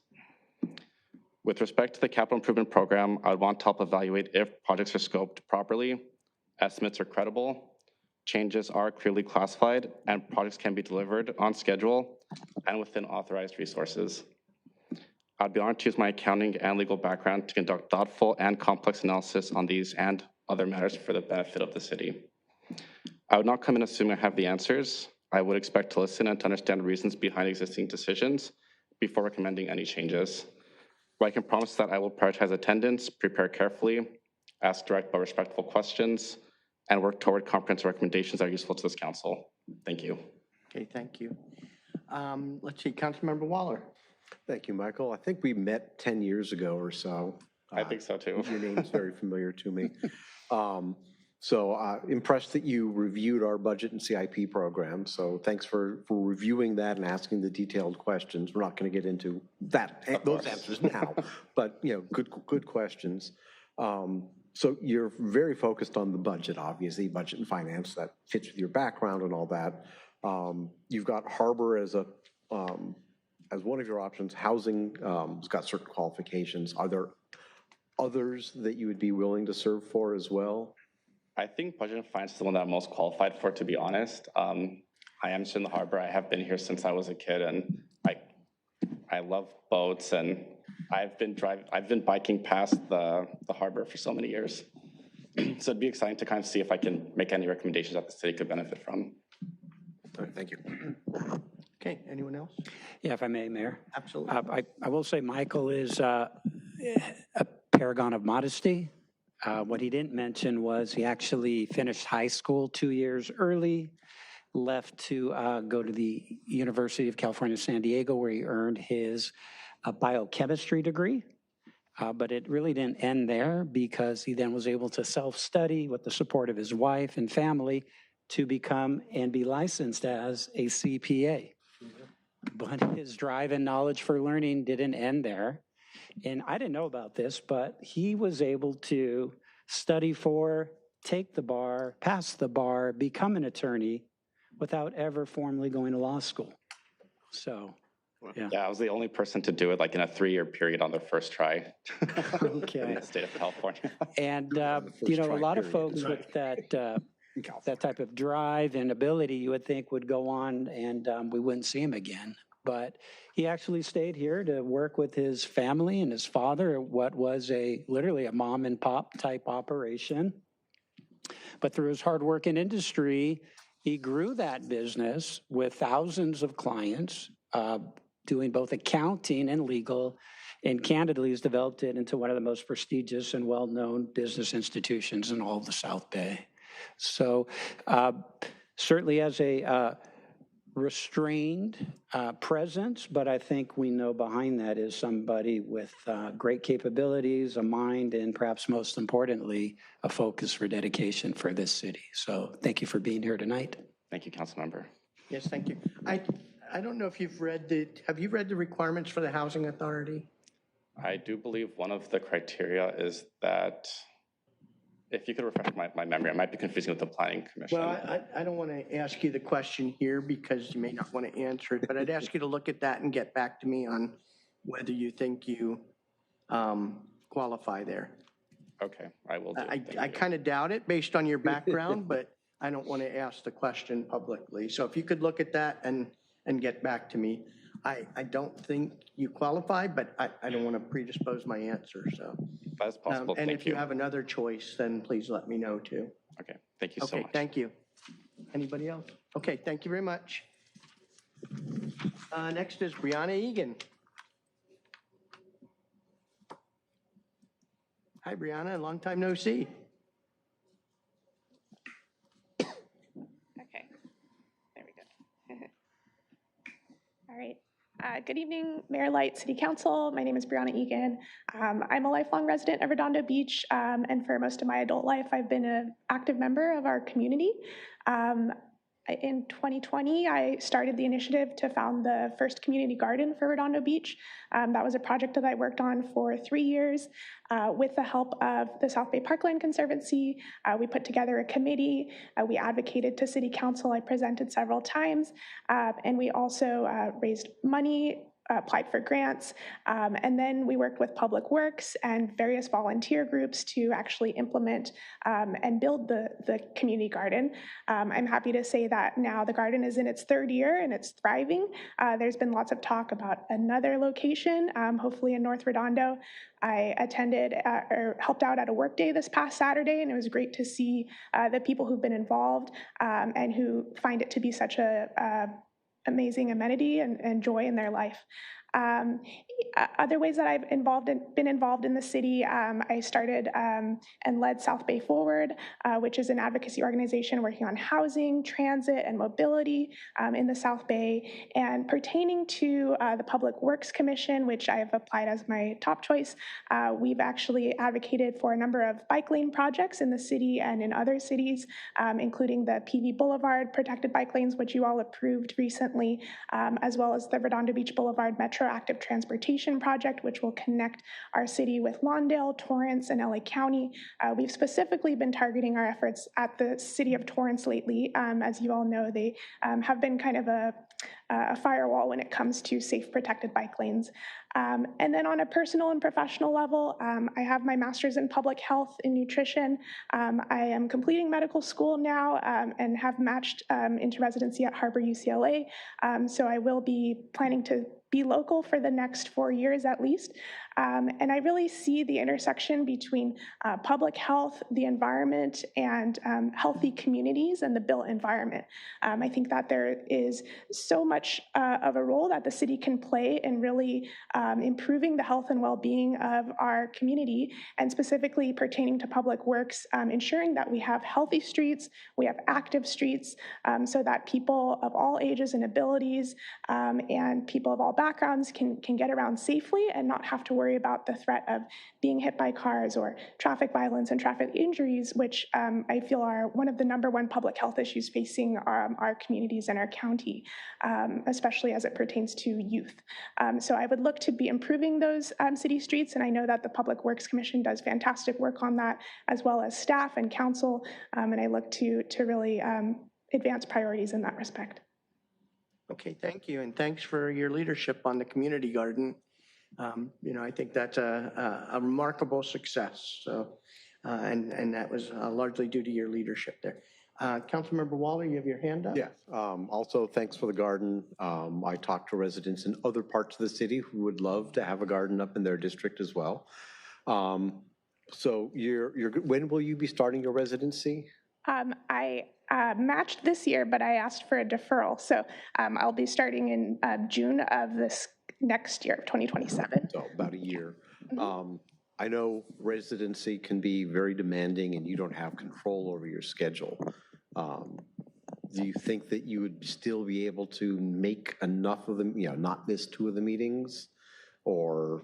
With respect to the capital improvement program, I would want to help evaluate if projects are scoped properly, estimates are credible, changes are clearly classified, and projects can be delivered on schedule and within authorized resources. I'd be honored to use my accounting and legal background to conduct thoughtful and complex analysis on these and other matters for the benefit of the city. I would not come in assuming I have the answers. I would expect to listen and to understand reasons behind existing decisions before recommending any changes. But I can promise that I will prioritize attendance, prepare carefully, ask direct but respectful questions, and work toward comprehensive recommendations that are useful to this council. Thank you. Okay, thank you. Let's see, Councilmember Waller. Thank you, Michael. I think we met 10 years ago or so. I think so too. Your name's very familiar to me. So impressed that you reviewed our budget and CIP program. So thanks for reviewing that and asking the detailed questions. We're not going to get into those answers now, but good questions. So you're very focused on the budget, obviously, budget and finance. That fits with your background and all that. You've got Harbor as one of your options. Housing has got certain qualifications. Are there others that you would be willing to serve for as well? I think budget and finance is the one that I'm most qualified for, to be honest. I am in the harbor. I have been here since I was a kid, and I love boats, and I've been biking past the harbor for so many years. So it'd be exciting to kind of see if I can make any recommendations that the city could benefit from. All right, thank you. Okay, anyone else? Yeah, if I may, Mayor. Absolutely. I will say Michael is a paragon of modesty. What he didn't mention was he actually finished high school 2 years early, left to go to the University of California, San Diego, where he earned his biochemistry degree. But it really didn't end there because he then was able to self-study with the support of his wife and family to become and be licensed as a CPA. But his drive and knowledge for learning didn't end there. And I didn't know about this, but he was able to study for, take the bar, pass the bar, become an attorney without ever formally going to law school. So, yeah. Yeah, I was the only person to do it like in a 3-year period on their first try. Okay. In the state of California. And, you know, a lot of folks with that type of drive and ability you would think would go on and we wouldn't see him again. But he actually stayed here to work with his family and his father at what was literally a mom and pop type operation. But through his hard work in industry, he grew that business with thousands of clients, doing both accounting and legal, and candidly has developed it into one of the most prestigious and well-known business institutions in all of the South Bay. So certainly as a restrained presence, but I think we know behind that is somebody with great capabilities, a mind, and perhaps most importantly, a focus for dedication for this city. So thank you for being here tonight. Thank you, council member. Yes, thank you. I don't know if you've have you read the requirements for the Housing Authority? I do believe one of the criteria is that, if you could refresh my memory, I might be confusing with the Planning Commission. Well, I don't want to ask you the question here because you may not want to answer it, but I'd ask you to look at that and get back to me on whether you think you qualify there. Okay, I will do. I kind of doubt it based on your background, but I don't want to ask the question publicly. So if you could look at that and get back to me. I don't think you qualify, but I don't want to predispose my answer, so. That's possible, And thank if you have another choice, then please let me know too. Okay, thank you so much. Okay, thank you. Anybody else? Okay, thank you very much. Next is Brianna Egan. Hi, Brianna, long time no see. Okay, there we go. All right. Good evening, Mayor Light, City Council. My name is Brianna Egan. I'm a lifelong resident of Redondo Beach, and for most of my adult life, I've been an active member of our community. In 2020, I started the initiative to found the first community garden for Redondo Beach. That was a project that I worked on for 3 years with the help of the South Bay Parkland Conservancy. We put together a committee. We advocated to City Council. I presented several times. And we also raised money, applied for grants, and then we worked with Public Works and various volunteer groups to actually implement and build the community garden. I'm happy to say that now the garden is in its 3rd year and it's thriving. There's been lots of talk about another location, hopefully in North Redondo. I attended or helped out at a work day this past Saturday, and it was great to see the people who've been involved and who find it to be such a amazing amenity and joy in their life. Other ways that I've been involved in the city, I started and led South Bay Forward, which is an advocacy organization working on housing, transit, and mobility in the South Bay. And pertaining to the Public Works Commission, which I have applied as my top choice, we've actually advocated for a number of bike lane projects in the city and in other cities, including the PV Boulevard protected bike lanes, which you all approved recently, as well as the Redondo Beach Boulevard Metro Active Transportation Project, which will connect our city with Lawndale, Torrance, and LA County. We've specifically been targeting our efforts at the city of Torrance lately. As you all know, they have been kind of a firewall when it comes to safe protected bike lanes. And then on a personal and professional level, I have my master's in public health and nutrition. I am completing medical school now and have matched into residency at Harbor UCLA. So I will be planning to be local for the next 4 years at least. And I really see the intersection between public health, the environment, and healthy communities and the built environment. I think that there is so much of a role that the city can play in really improving the health and well-being of our community, and specifically pertaining to public works, ensuring that we have healthy streets, we have active streets, so that people of all ages and abilities and people of all backgrounds backgrounds can get around safely and not have to worry about the threat of being hit by cars or traffic violence and traffic injuries, which I feel are one of the #1 public health issues facing our communities and our county, especially as it pertains to youth. So I would look to be improving those city streets, and I know that the Public Works Commission does fantastic work on that, as well as staff and council, and I look to really advance priorities in that respect. Okay, thank you, and thanks for your leadership on the community garden. I think that's a remarkable success. So, and that was largely due to your leadership there. Councilmember Waller, you have your hand up? Yeah. Also, thanks for the garden. I talked to residents in other parts of the city who would love to have a garden up in their district as well. So, when will you be starting your residency? I matched this year, but I asked for a deferral. So I'll be starting in June of this next year, 2027. So about a year. I know residency can be very demanding and you don't have control over your schedule. Do you think that you would still be able to make enough of them, not miss 2 of the meetings? Or,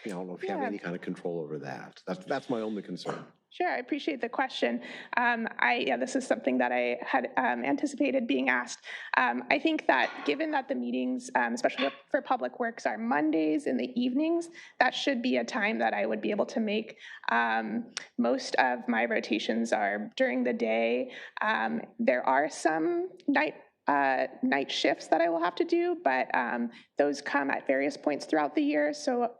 I don't know if you have any kind of control over that. That's my only concern. Sure, I appreciate the question. This is something that I had anticipated being asked. I think that given that the meetings, especially for Public Works, are Mondays in the evenings, that should be a time that I would be able to make. Most of my rotations are during the day. There are some night shifts that I will have to do, but those come at various points throughout the year. So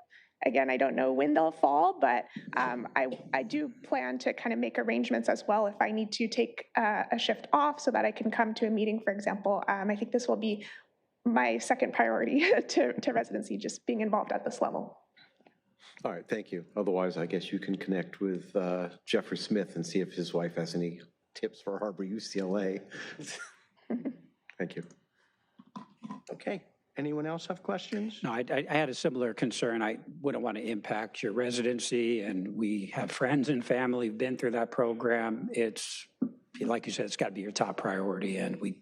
again, I don't know when they'll fall, but I do plan to kind of make arrangements as well if I need to take a shift off so that I can come to a meeting, for example. I think this will be my second priority to residency, just being involved at this level. All right, thank you. Otherwise, I guess you can connect with Jeffrey Smith and see if his wife has any tips for Harbor UCLA. Thank you. Okay. Anyone else have questions? No, I had a similar concern. I wouldn't want to impact your residency, and we have friends and family who've been through that program. It's, like you said, it's got to be your top priority, and we've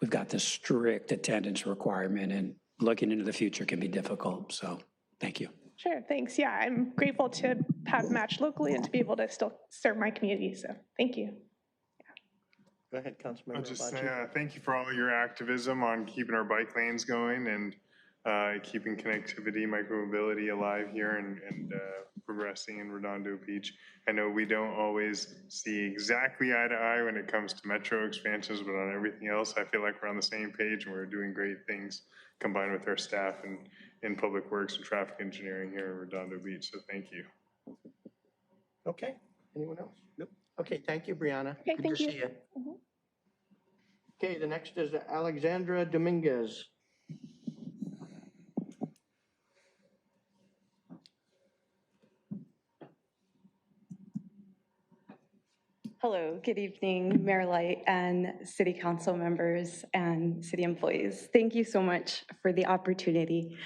got this strict attendance requirement, and looking into the future can be difficult, so thank you. Sure, thanks. Yeah, I'm grateful to have matched locally and to be able to still serve my community, so thank you. Go ahead, Councilmember. I'll just say thank you for all your activism on keeping our bike lanes going and keeping connectivity, micromobility alive here and progressing in Redondo Beach. I know we don't always see exactly eye to eye when it comes to metro expansions, but on everything else, I feel like we're on the same page and we're doing great things combined with our staff and in Public Works and traffic engineering here in Redondo Beach. So thank you. Okay. Anyone else? Nope. Okay, thank you, Brianna. Okay, Good thank to you. see you. Okay, the next is Alexandra Dominguez. Hello, good evening, Mayor Light and City Council members and city employees. Thank you so much for the opportunity.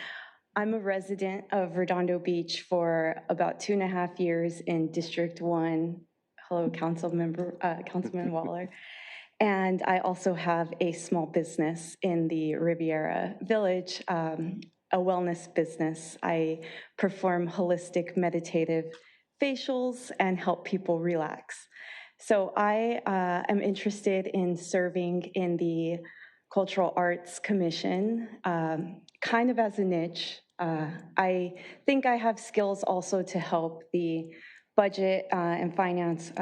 I'm a resident of Redondo Beach for about 2.5 years in District 1. Hello, Councilman Waller. And I also have a small business in the Riviera Village, a wellness business. I perform holistic meditative facials and help people relax. So I am interested in serving in the Cultural Arts Commission, kind of as a niche. I think I have skills also to help the budget and finance,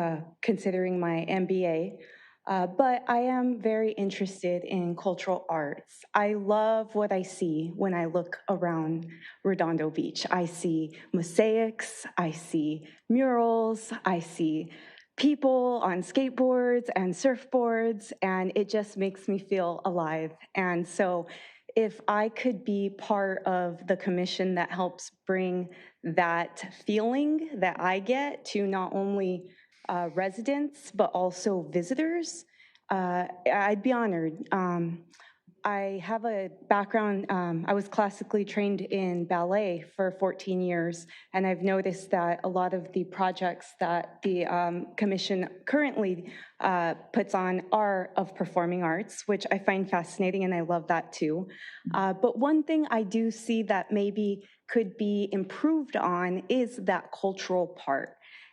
considering my MBA. But I am very interested in cultural arts. I love what I see when I look around Redondo Beach. I see mosaics, I see murals, I see people on skateboards and surfboards, and it just makes me feel alive. And so if I could be part of the commission that helps bring that feeling that I get to not only residents, but also visitors, I'd be honored. I have a background, I was classically trained in ballet for 14 years, and I've noticed that a lot of the projects that the commission currently puts on are of performing arts, which I find fascinating, and I love that too. But one thing I do see that maybe could be improved on is that cultural part.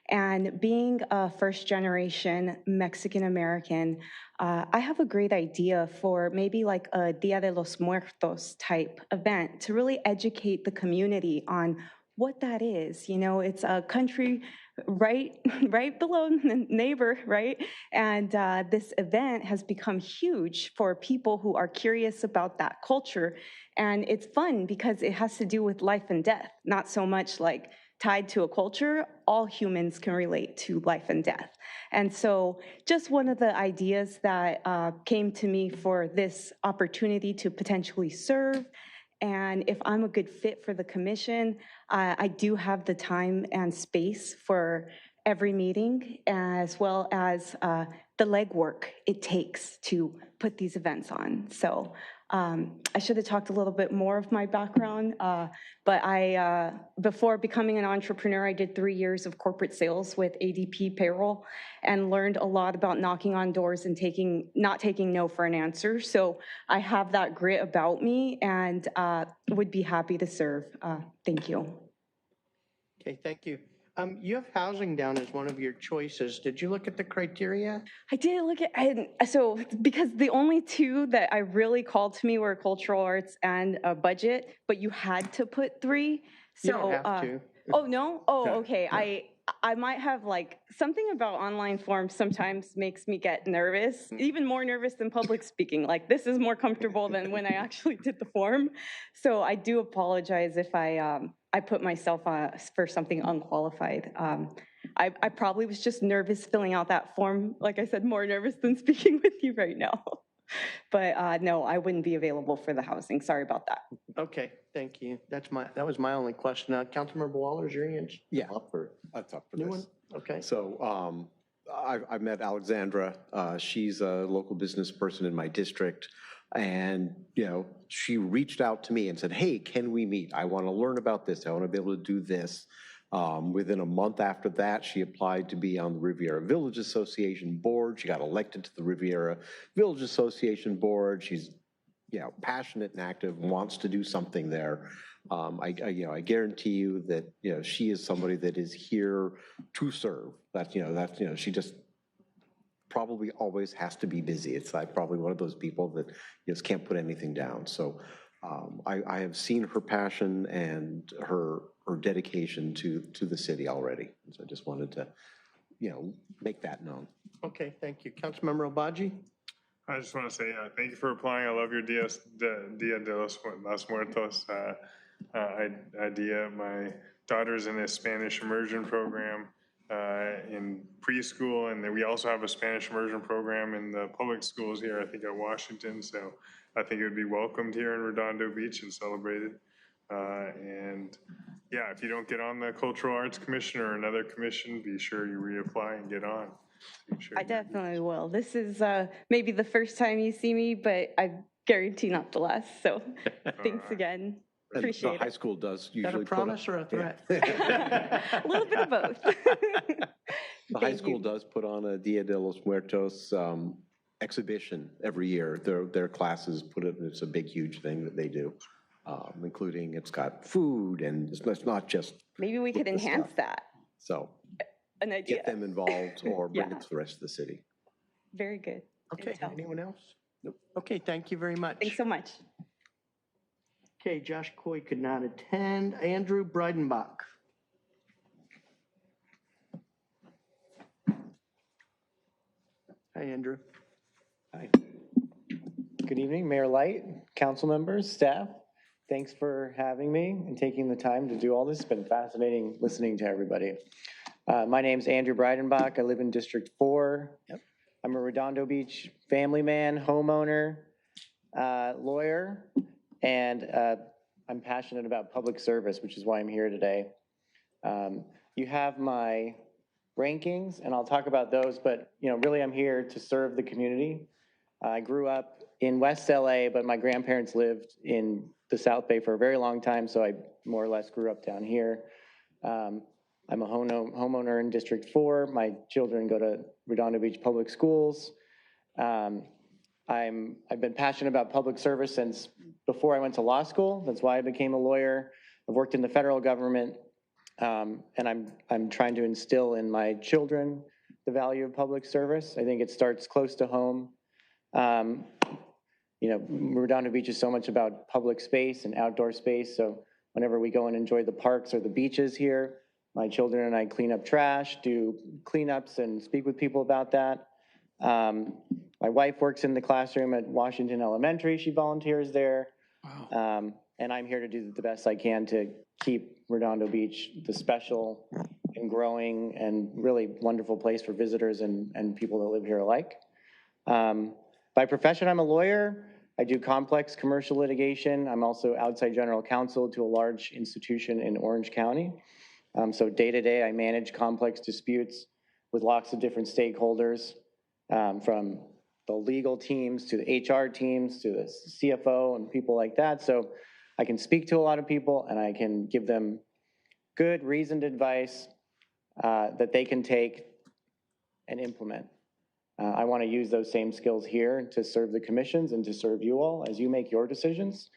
And being a first-generation Mexican-American, I have a great idea for maybe like a Dia de los Muertos type event to really educate the community on what that is. You know, it's a country right below neighbor, right? And this event has become huge for people who are curious about that culture. And it's fun because it has to do with life and death, not so much like tied to a culture. All humans can relate to life and death. And so just one of the ideas that came to me for this opportunity to potentially serve, and if I'm a good fit for the commission, I do have the time and space for every meeting, as well as the legwork it takes to put these events on. So I should have talked a little bit more of my background, but before becoming an entrepreneur, I did 3 years of corporate sales with ADP Payroll and learned a lot about knocking on doors and not taking no for an answer. So I have that grit about me and would be happy to serve. Thank you. Okay, thank you. You have housing down as one of your choices. Did you look at the criteria? I did look at, so because the only two that I really called to me were cultural arts and a budget, but you had to put 3. So, You don't have to. Oh, no? Oh, No, okay. no. I might have like, something about online forms sometimes makes me get nervous, even more nervous than public speaking. Like this is more comfortable than when I actually did the form. So I do apologize if I put myself for something unqualified. I probably was just nervous filling out that form. Like I said, more nervous than speaking with you right now. But no, I wouldn't be available for the housing. Sorry about that. Okay, thank you. That was my only question. Councilmember Waller's your hands? Yeah, that's up for New this. one? Okay. So I met Alexandra. She's a local business person in my district. And, you know, she reached out to me and said, hey, can we meet? I want to learn about this. I want to be able to do this. Within a month after that, she applied to be on the Riviera Village Association board. She got elected to the Riviera Village Association board. She's, you know, passionate and active, wants to do something there. I guarantee you that, you know, she is somebody that is here to serve. She just probably always has to be busy. It's like probably one of those people that just can't put anything down. So I have seen her passion and her dedication to the city already. So I just wanted to, you know, make that known. Okay, thank you. Councilmember Obaji? I just want to say thank you for applying. I love your Dia de los Muertos idea. My daughter's in a Spanish immersion program in preschool, and then we also have a Spanish immersion program in the public schools here, I think at Washington. So I think it would be welcomed here in Redondo Beach and celebrated. And yeah, if you don't get on the Cultural Arts Commission or another commission, be sure you reapply and get on. I definitely will. This is maybe the first time you see me, but I guarantee not the last. So thanks again. Appreciate the it. high school does Is that a usually promise or a threat? A little bit of both. The high school does put on a Dia de los Muertos exhibition every year. Their classes put it, it's a big, huge thing that they do, including it's got food and it's not just. Maybe we could enhance that. So an idea. Get them involved or bring it to the rest of the city. Very good. Okay, anyone else? Nope. Okay, thank you very much. Thanks so much. Okay, Josh Coy could not attend. Andrew Breidenbach. Hi, Andrew. Hi. Good evening, Mayor Light, council members, staff. Thanks for having me and taking the time to do all this. It's been fascinating listening to everybody. My name's Andrew Breidenbach. I live in District 4. Yep. I'm a Redondo Beach family man, homeowner, lawyer, and I'm passionate about public service, which is why I'm here today. You have my rankings, and I'll talk about those, but really I'm here to serve the community. I grew up in West LA, but my grandparents lived in the South Bay for a very long time, so I more or less grew up down here. I'm a homeowner in District 4. My children go to Redondo Beach Public Schools. I've been passionate about public service since before I went to law school. That's why I became a lawyer. I've worked in the federal government, and I'm trying to instill in my children the value of public service. I think it starts close to home. You know, Redondo Beach is so much about public space and outdoor space, so whenever we go and enjoy the parks or the beaches here, my children and I clean up trash, do cleanups, and speak with people about that. My wife works in the classroom at Washington Elementary. She volunteers there. Wow. And I'm here to do the best I can to keep Redondo Beach the special and growing and really wonderful place for visitors and people that live here alike. By profession, I'm a lawyer. I do complex commercial litigation. I'm also outside general counsel to a large institution in Orange County. So day to day, I manage complex disputes with lots of different stakeholders, from the legal teams to the HR teams to the CFO and people like that. So I can speak to a lot of people and I can give them good, reasoned advice that they can take and implement. I want to use those same skills here to serve the commissions and to serve you all as you make your decisions.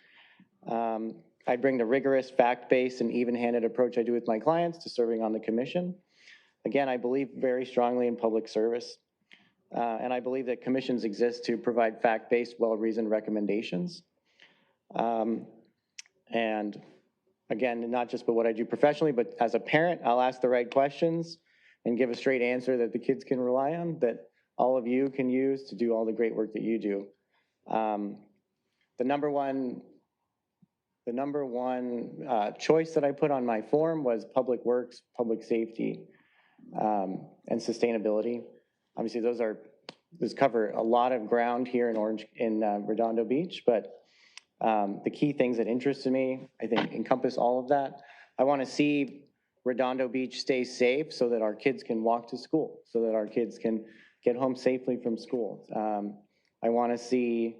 I bring the rigorous, fact-based, and even-handed approach I do with my clients to serving on the commission. Again, I believe very strongly in public service, and I believe that commissions exist to provide fact-based, well-reasoned recommendations. And again, not just what I do professionally, but as a parent, I'll ask the right questions and give a straight answer that the kids can rely on, that all of you can use to do all the great work that you do. The number one choice that I put on my form was public works, public safety, and sustainability. Obviously, those cover a lot of ground here in Redondo Beach, but the key things that interested me, I think, encompass all of that. I want to see Redondo Beach stay safe so that our kids can walk to school, so that our kids can get home safely from school. I want to see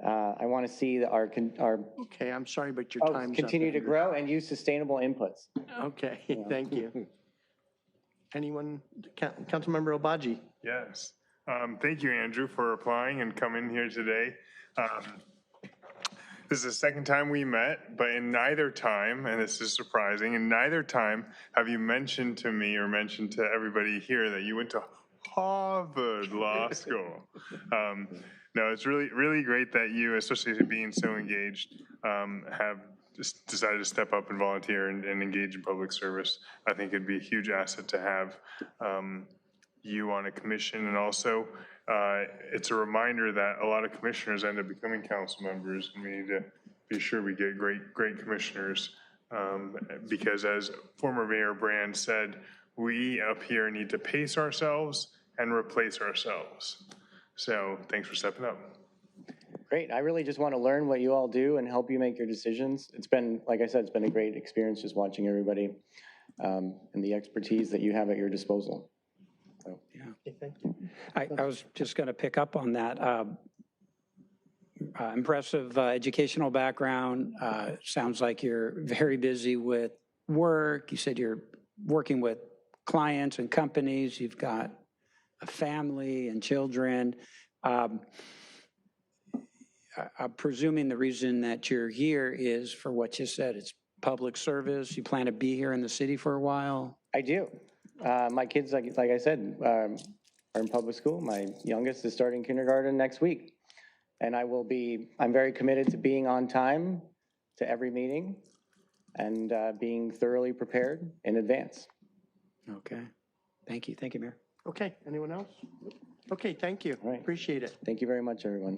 that our Okay, I'm sorry, but your time's up. continue to grow and use sustainable inputs. Okay, thank you. Anyone, Councilmember Obaji? Yes. Thank you, Andrew, for applying and coming here today. This is the second time we met, but in neither time, and this is surprising, in neither time have you mentioned to me or mentioned to everybody here that you went to Harvard Law School. No, it's really, really great that you, especially being so engaged, have just decided to step up and volunteer and engage in public service. I think it'd be a huge asset to have you on a commission, and also it's a reminder that a lot of commissioners end up becoming council members, and we need to be sure we get great commissioners, because as former Mayor Brand said, we up here need to pace ourselves and replace ourselves. So thanks for stepping up. Great. I really just want to learn what you all do and help you make your decisions. It's been, like I said, it's been a great experience just watching everybody and the expertise that you have at your disposal. So. Yeah. I was just going to pick up on that. Impressive educational background. Sounds like you're very busy with work. You said you're working with clients and companies. You've got a family and children. I'm presuming the reason that you're here is for what you said. It's public service. You plan to be here in the city for a while? I do. My kids, like I said, are in public school. My youngest is starting kindergarten next week. And I'm very committed to being on time to every meeting and being thoroughly prepared in advance. Okay. Thank you. Thank you, Mayor. Okay, anyone else? Okay, thank you. All right. Appreciate it. Thank you very much, everyone.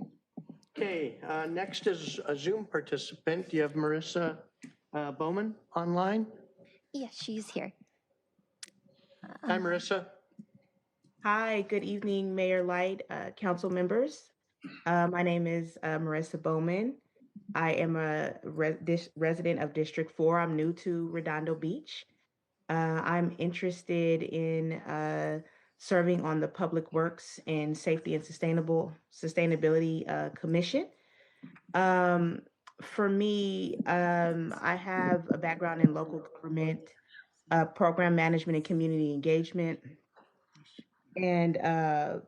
Okay, next is a Zoom participant. Do you have Marissa Bowman online? Yes, she's here. Hi, Marissa. Hi, good evening, Mayor Light, council members. My name is Marissa Bowman. I am a resident of District 4. I'm new to Redondo Beach. I'm interested in serving on the Public Works and Safety and Sustainability Commission. For me, I have a background in local government, program management and community engagement, and a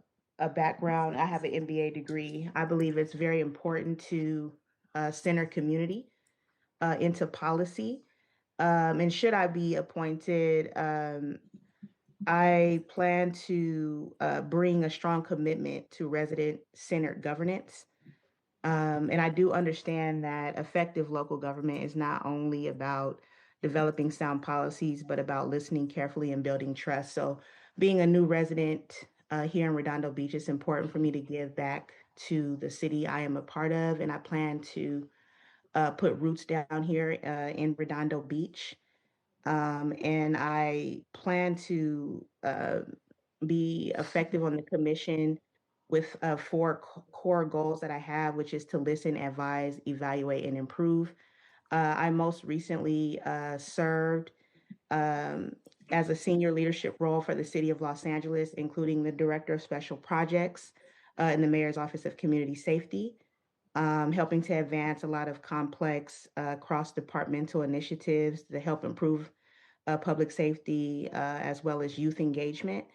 background, I have an MBA degree. I believe it's very important to center community into policy. And should I be appointed, I plan to bring a strong commitment to resident-centered governance. And I do understand that effective local government is not only about developing sound policies, but about listening carefully and building trust. So being a new resident here in Redondo Beach, it's important for me to give back to the city I am a part of, and I plan to put roots down here in Redondo Beach. And I plan to be effective on the commission with four core goals that I have, which is to listen, advise, evaluate, and improve. I most recently served as a senior leadership role for the City of Los Angeles, including the Director of Special Projects in the Mayor's Office of Community Safety, helping to advance a lot of complex cross-departmental initiatives to help improve public safety as well as youth engagement.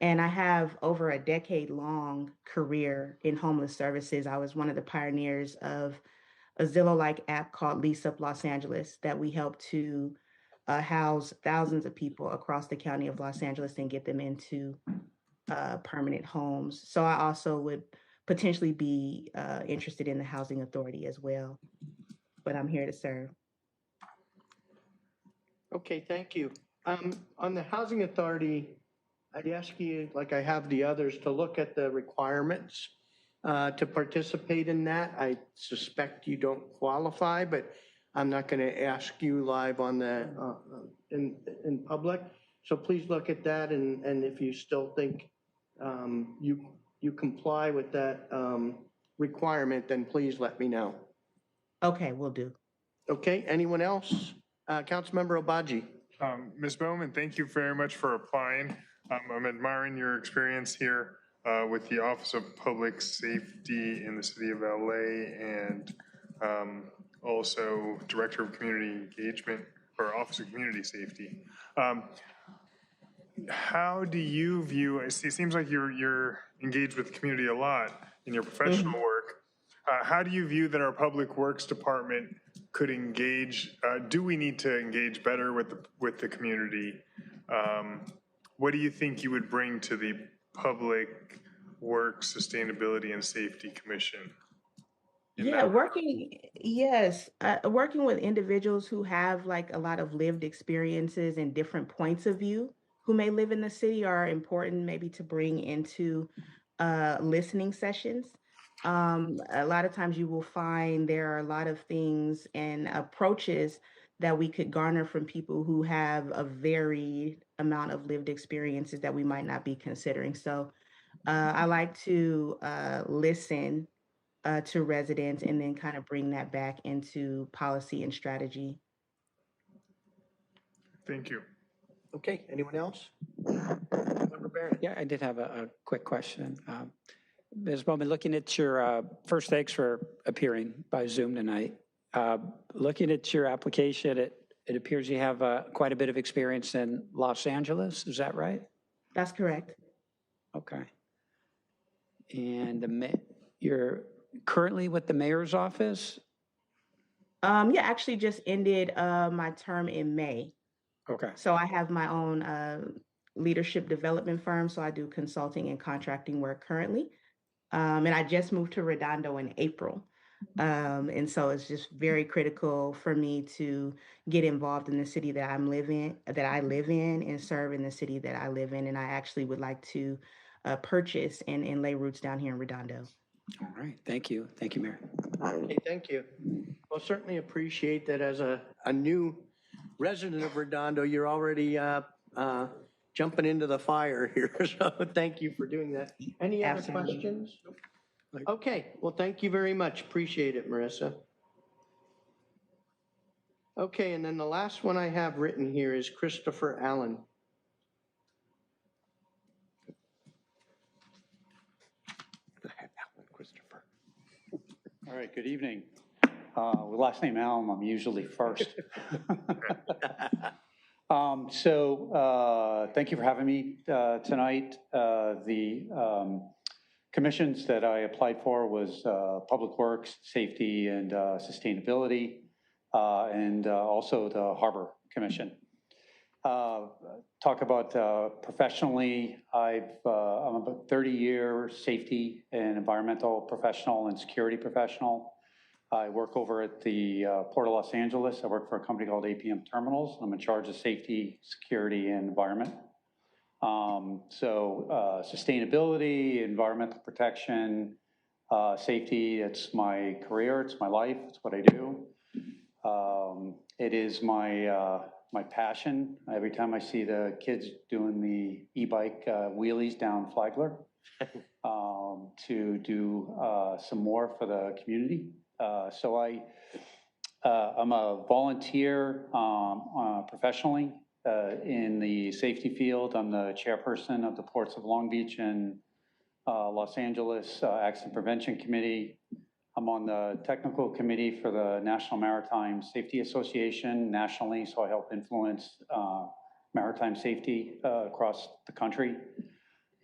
And I have over a decade-long career in homeless services. I was one of the pioneers of a Zillow-like app called Lease Up Los Angeles that we help to house thousands of people across the county of Los Angeles and get them into permanent homes. So I also would potentially be interested in the Housing Authority as well, but I'm here to serve. Okay, thank you. On the Housing Authority, I'd ask you, like I have the others, to look at the requirements to participate in that. I suspect you don't qualify, but I'm not going to ask you live on the in public. So please look at that, and if you still think you comply with that requirement, then please let me know. Okay, will do. Okay, anyone else? Councilmember Obaji. Ms. Bowman, thank you very much for applying. I'm admiring your experience here with the Office of Public Safety in the City of LA and also Director of Community Engagement or Office of Community Safety. How do you view, it seems like you're engaged with the community a lot in your professional work. How do you view that our Public Works Department could engage? Do we need to engage better with the community? What do you think you would bring to the Public Works Sustainability and Safety Commission? Yeah, working with individuals who have like a lot of lived experiences and different points of view who may live in the city are important maybe to bring into listening sessions. A lot of times you will find there are a lot of things and approaches that we could garner from people who have a varied amount of lived experiences that we might not be considering. So I like to listen to residents and then kind of bring that back into policy and strategy. Thank you. Okay, anyone else? Member Barrett. Yeah, I did have a quick question. Ms. Bowman, looking at your, first, thanks for appearing by Zoom tonight. Looking at your application, it appears you have quite a bit of experience in Los Angeles. Is that right? That's correct. Okay. And you're currently with the mayor's office? Yeah, actually just ended my term in May. Okay. So I have my own leadership development firm. So I do consulting and contracting work currently. And I just moved to Redondo in April. And so it's just very critical for me to get involved in the city that I live in and serve in the city that I live in. And I actually would like to purchase and lay roots down here in Redondo. All right. Thank you. Thank you, Mayor. Okay, thank you. Well, certainly appreciate that as a new resident of Redondo, you're already jumping into the fire here. So thank you for doing that. Any other questions? Okay, well, thank you very much. Appreciate it, Marissa. Okay, and then the last one I have written here is Christopher Allen. All right, good evening. With last name Allen, I'm usually first. Thank you for having me tonight. The commissions that I applied for was Public Works, Safety, and Sustainability, and also the Harbor Commission. Talk about professionally, I'm a 30-year safety and environmental professional and security professional. I work over at the Port of Los Angeles. I work for a company called APM Terminals. I'm in charge of safety, security, and environment. Sustainability, environmental protection, safety, it's my career, it's my life, it's what I do. It is my passion. Every time I see the kids doing the e-bike wheelies down Flagler, to do some more for the community. I'm a volunteer professionally in the safety field. I'm the chairperson of the Ports of Long Beach and Los Angeles Accident Prevention Committee. I'm on the technical committee for the National Maritime Safety Association nationally, so I help influence maritime safety across the country.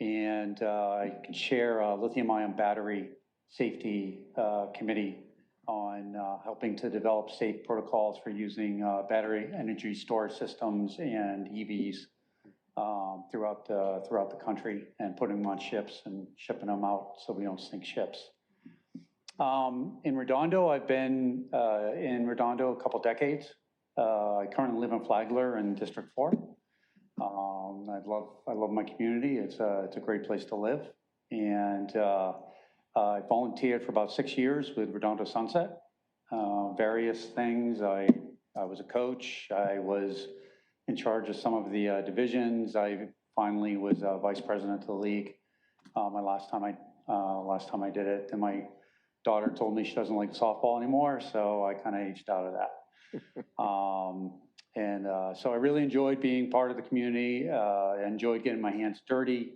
And I chair a lithium-ion battery safety committee on helping to develop safe protocols for using battery energy storage systems and EVs throughout the country, and putting them on ships and shipping them out so we don't sink ships. In Redondo, I've been in Redondo a couple decades. I currently live in Flagler in District 4. I love my community. It's a great place to live. And I volunteered for about 6 years with Redondo Sunset. Various things. I was a coach. I was in charge of some of the divisions. I finally was vice president of the league. My last time I did it, and my daughter told me she doesn't like softball anymore, so I kind of aged out of that. So I really enjoyed being part of the community. I enjoyed getting my hands dirty,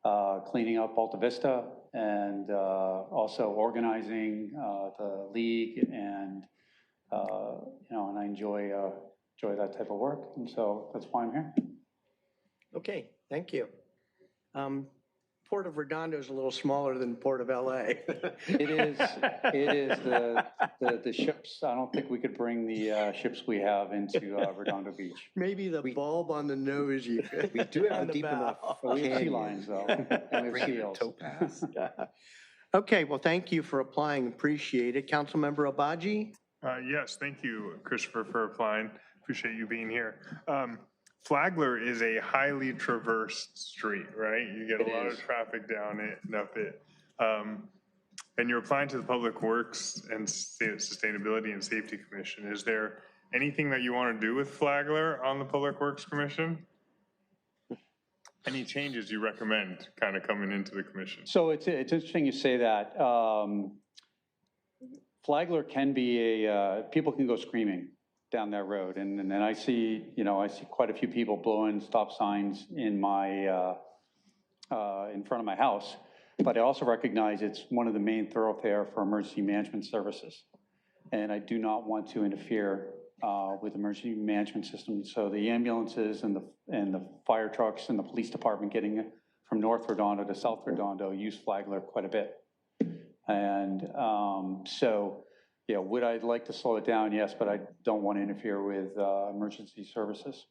cleaning up Alta Vista, and also organizing the league, and and I enjoy that type of work, and so that's why I'm here. Okay, thank you. Port of Redondo is a little smaller than Port of LA. It is the ships. I don't think we could bring the ships we have into Redondo Beach. Maybe the bulb on the nose you could. We do have a deep enough We have sea lions though, and we have seals. Topaz. Okay, well, thank you for applying. Appreciate it. Councilmember Obaji? Yes, thank you, Christopher, for applying. Appreciate you being here. Flagler is a highly traversed street, right? You get a lot of traffic down it and up it. And you're applying to the Public Works and Sustainability and Safety Commission. Is there anything that you want to do with Flagler on the Public Works Commission? Any changes you recommend kind of coming into the commission? So it's interesting you say that. Flagler can be people can go screaming down that road, and then I see quite a few people blowing stop signs in my in front of my house. But I also recognize it's one of the main thoroughfare for emergency management services, and I do not want to interfere with emergency management systems. So the ambulances and the fire trucks and the police department getting from North Redondo to South Redondo use Flagler quite a bit, and would I like to slow it down? Yes, but I don't want to interfere with emergency services.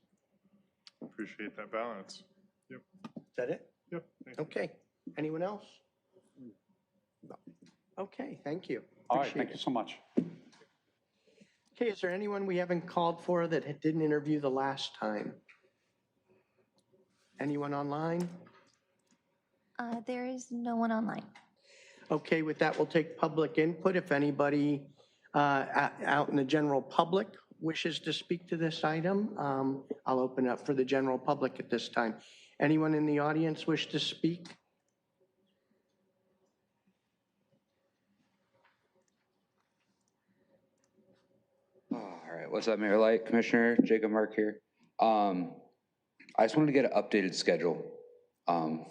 Appreciate that balance. Yep. Is that it? Yep. Okay. Anyone else? No. Okay, thank you. All right, thank you so much. Okay, is there anyone we haven't called for that didn't interview the last time? Anyone online? There is no one online. Okay, with that, we'll take public input. If anybody out in the general public wishes to speak to this item, I'll open up for the general public at this time. Anyone in the audience wish to speak? All right, what's up, Mayor Light? Commissioner Jacob Mark here. I just wanted to get an updated schedule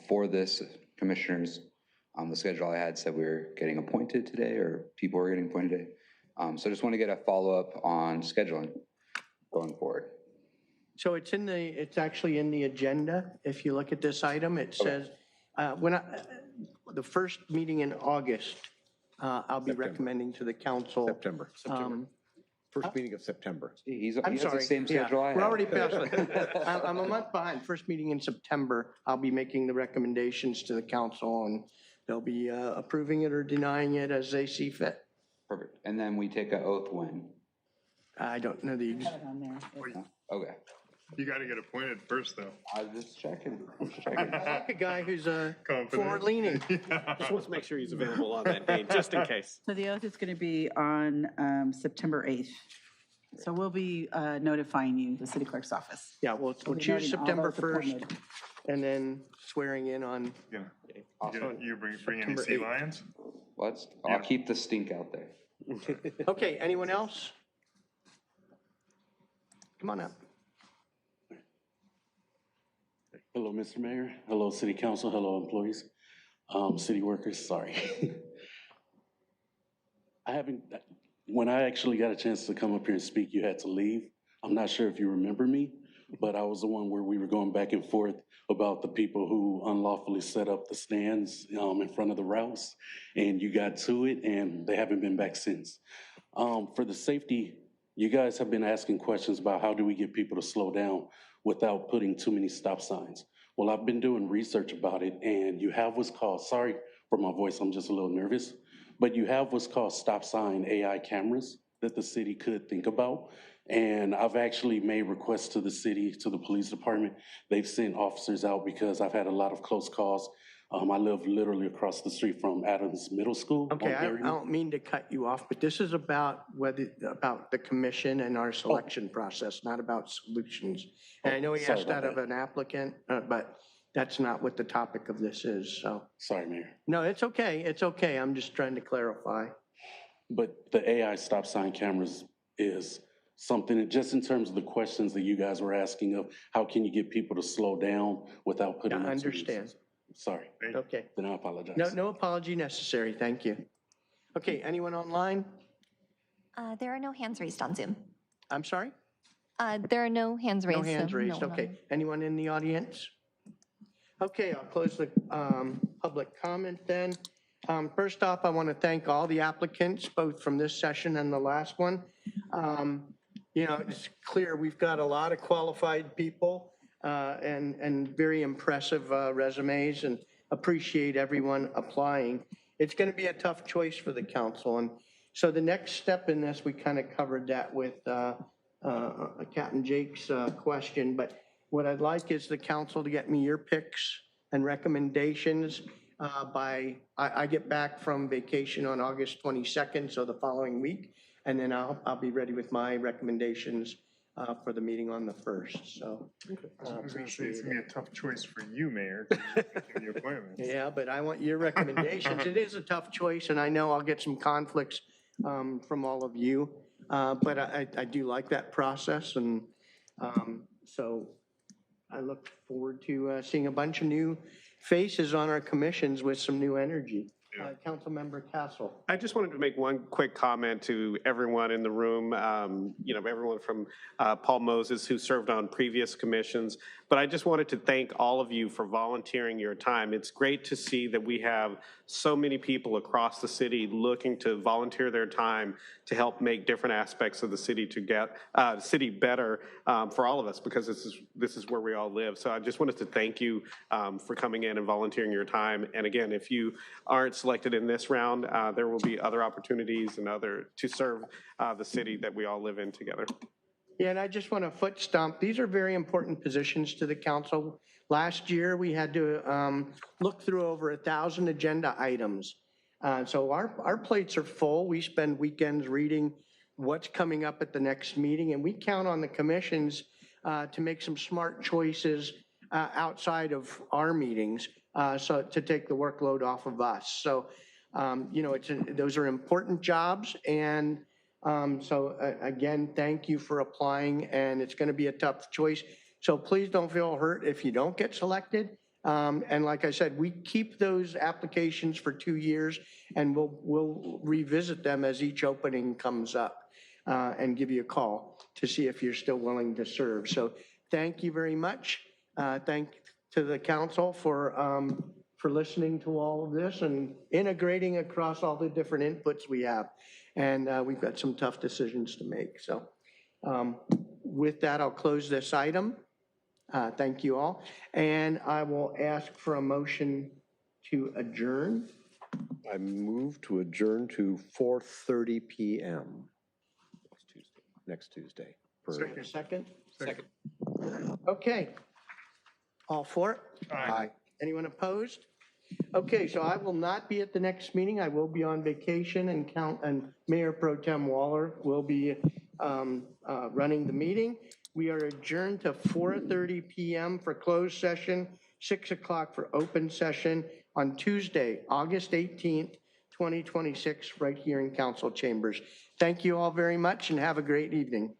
for this, commissioners. The schedule I had said we were getting appointed today, or people were getting appointed today. So I just want to get a follow-up on scheduling going forward. So it's actually in the agenda. If you look at this item, it says, the first meeting in August, I'll be recommending to the council. September. First meeting of September. He I'm has sorry. the same schedule I have. We're already past it. I'm a month behind. First meeting in September, I'll be making the recommendations to the council, and they'll be approving it or denying it as they see fit. Perfect. And then we take an oath when? I don't know the. Okay. You got to get appointed first, though. I was just checking. I like a guy who's Confident. forward-leaning. Just wants to make sure he's available on that day, just in case. So the oath is going to be on September 8th. So we'll be notifying you, the city clerk's office. Yeah, we'll We'll be choose noting all September those 1st, appointed. and then swearing in on. Yeah. Awesome. You bring any September sea 8th. lions? I'll keep the stink out there. Okay, anyone else? Come on up. Hello, Mr. Mayor. Hello, City Council. Hello, employees. City workers, sorry. When I actually got a chance to come up here and speak, you had to leave. I'm not sure if you remember me, but I was the one where we were going back and forth about the people who unlawfully set up the stands in front of the routes, and you got to it, and they haven't been back since. For the safety, you guys have been asking questions about how do we get people to slow down without putting too many stop signs. Well, I've been doing research about it, and you have what's called, sorry for my voice, I'm just a little nervous, but you have what's called stop sign AI cameras that the city could think about. And I've actually made requests to the city, to the police department. They've sent officers out because I've had a lot of close calls. I live literally across the street from Adams Middle School. Okay, I don't mean to cut you off, but this is about the commission and our selection process, not about solutions. And I know he sorry asked that about of an applicant, but that's not what the topic of this is, so. Sorry, Mayor. No, it's okay, it's okay. I'm just trying to clarify. But the AI stop sign cameras is something that just in terms of the questions that you guys were asking of how can you get people to slow down without putting. I understand. Sorry. Okay. Then I apologize. No apology necessary. Thank you. Okay, anyone online? There are no hands raised on Zoom. I'm sorry? There are no hands raised. No hands so raised. one Okay. on. Anyone in the audience? Okay, I'll close the public comment then. First off, I want to thank all the applicants, both from this session and the last one. You know, it's clear we've got a lot of qualified people and very impressive resumes, and appreciate everyone applying. It's going to be a tough choice for the council. And so the next step in this, we kind of covered that with Captain Jake's question, but what I'd like is the council to get me your picks and recommendations I get back from vacation on August 22nd, so the following week, and then I'll be ready with my recommendations for the meeting on the 1st, so. I was going to say, it's going to be a tough choice for you, Mayor, to give the appointments. Yeah, but I want your recommendations. It is a tough choice, and I know I'll get some conflicts from all of you, but I do like that process, and so I look forward to seeing a bunch of new faces on our commissions with some new energy. Councilmember Castle. I just wanted to make one quick comment to everyone in the room, you know, everyone from Paul Moses, who served on previous commissions. But I just wanted to thank all of you for volunteering your time. It's great to see that we have so many people across the city looking to volunteer their time to help make different aspects of the city to get city better for all of us, because this is where we all live. So I just wanted to thank you for coming in and volunteering your time. And again, if you aren't selected in this round, there will be other opportunities and to serve the city that we all live in together. Yeah, and I just want to foot stomp. These are very important positions to the council. Last year, we had to look through over 1,000 agenda items. So our plates are full. We spend weekends reading what's coming up at the next meeting, and we count on the commissions to make some smart choices outside of our meetings, so to take the workload off of us. So, you know, those are important jobs, and so again, thank you for applying, and it's going to be a tough choice. So please don't feel hurt if you don't get selected. And like I said, we keep those applications for 2 years, and we'll revisit them as each opening comes up and give you a call to see if you're still willing to serve. So thank you very much. Thank to the council for listening to all of this and integrating across all the different inputs we have. And we've got some tough decisions to make. So with that, I'll close this item. Thank you all. And I will ask for a motion to adjourn. I move to adjourn to 4:30 PM next Tuesday. Is there a second? Second. Okay. All for it? Aye. Anyone opposed? Okay, so I will not be at the next meeting. I will be on vacation, and Mayor Pro Tem Waller will be running the meeting. We are adjourned to 4:30 PM for closed session, 6 o'clock for open session on Tuesday, August 18th, 2026, right here in council chambers. Thank you all very much and have a great evening.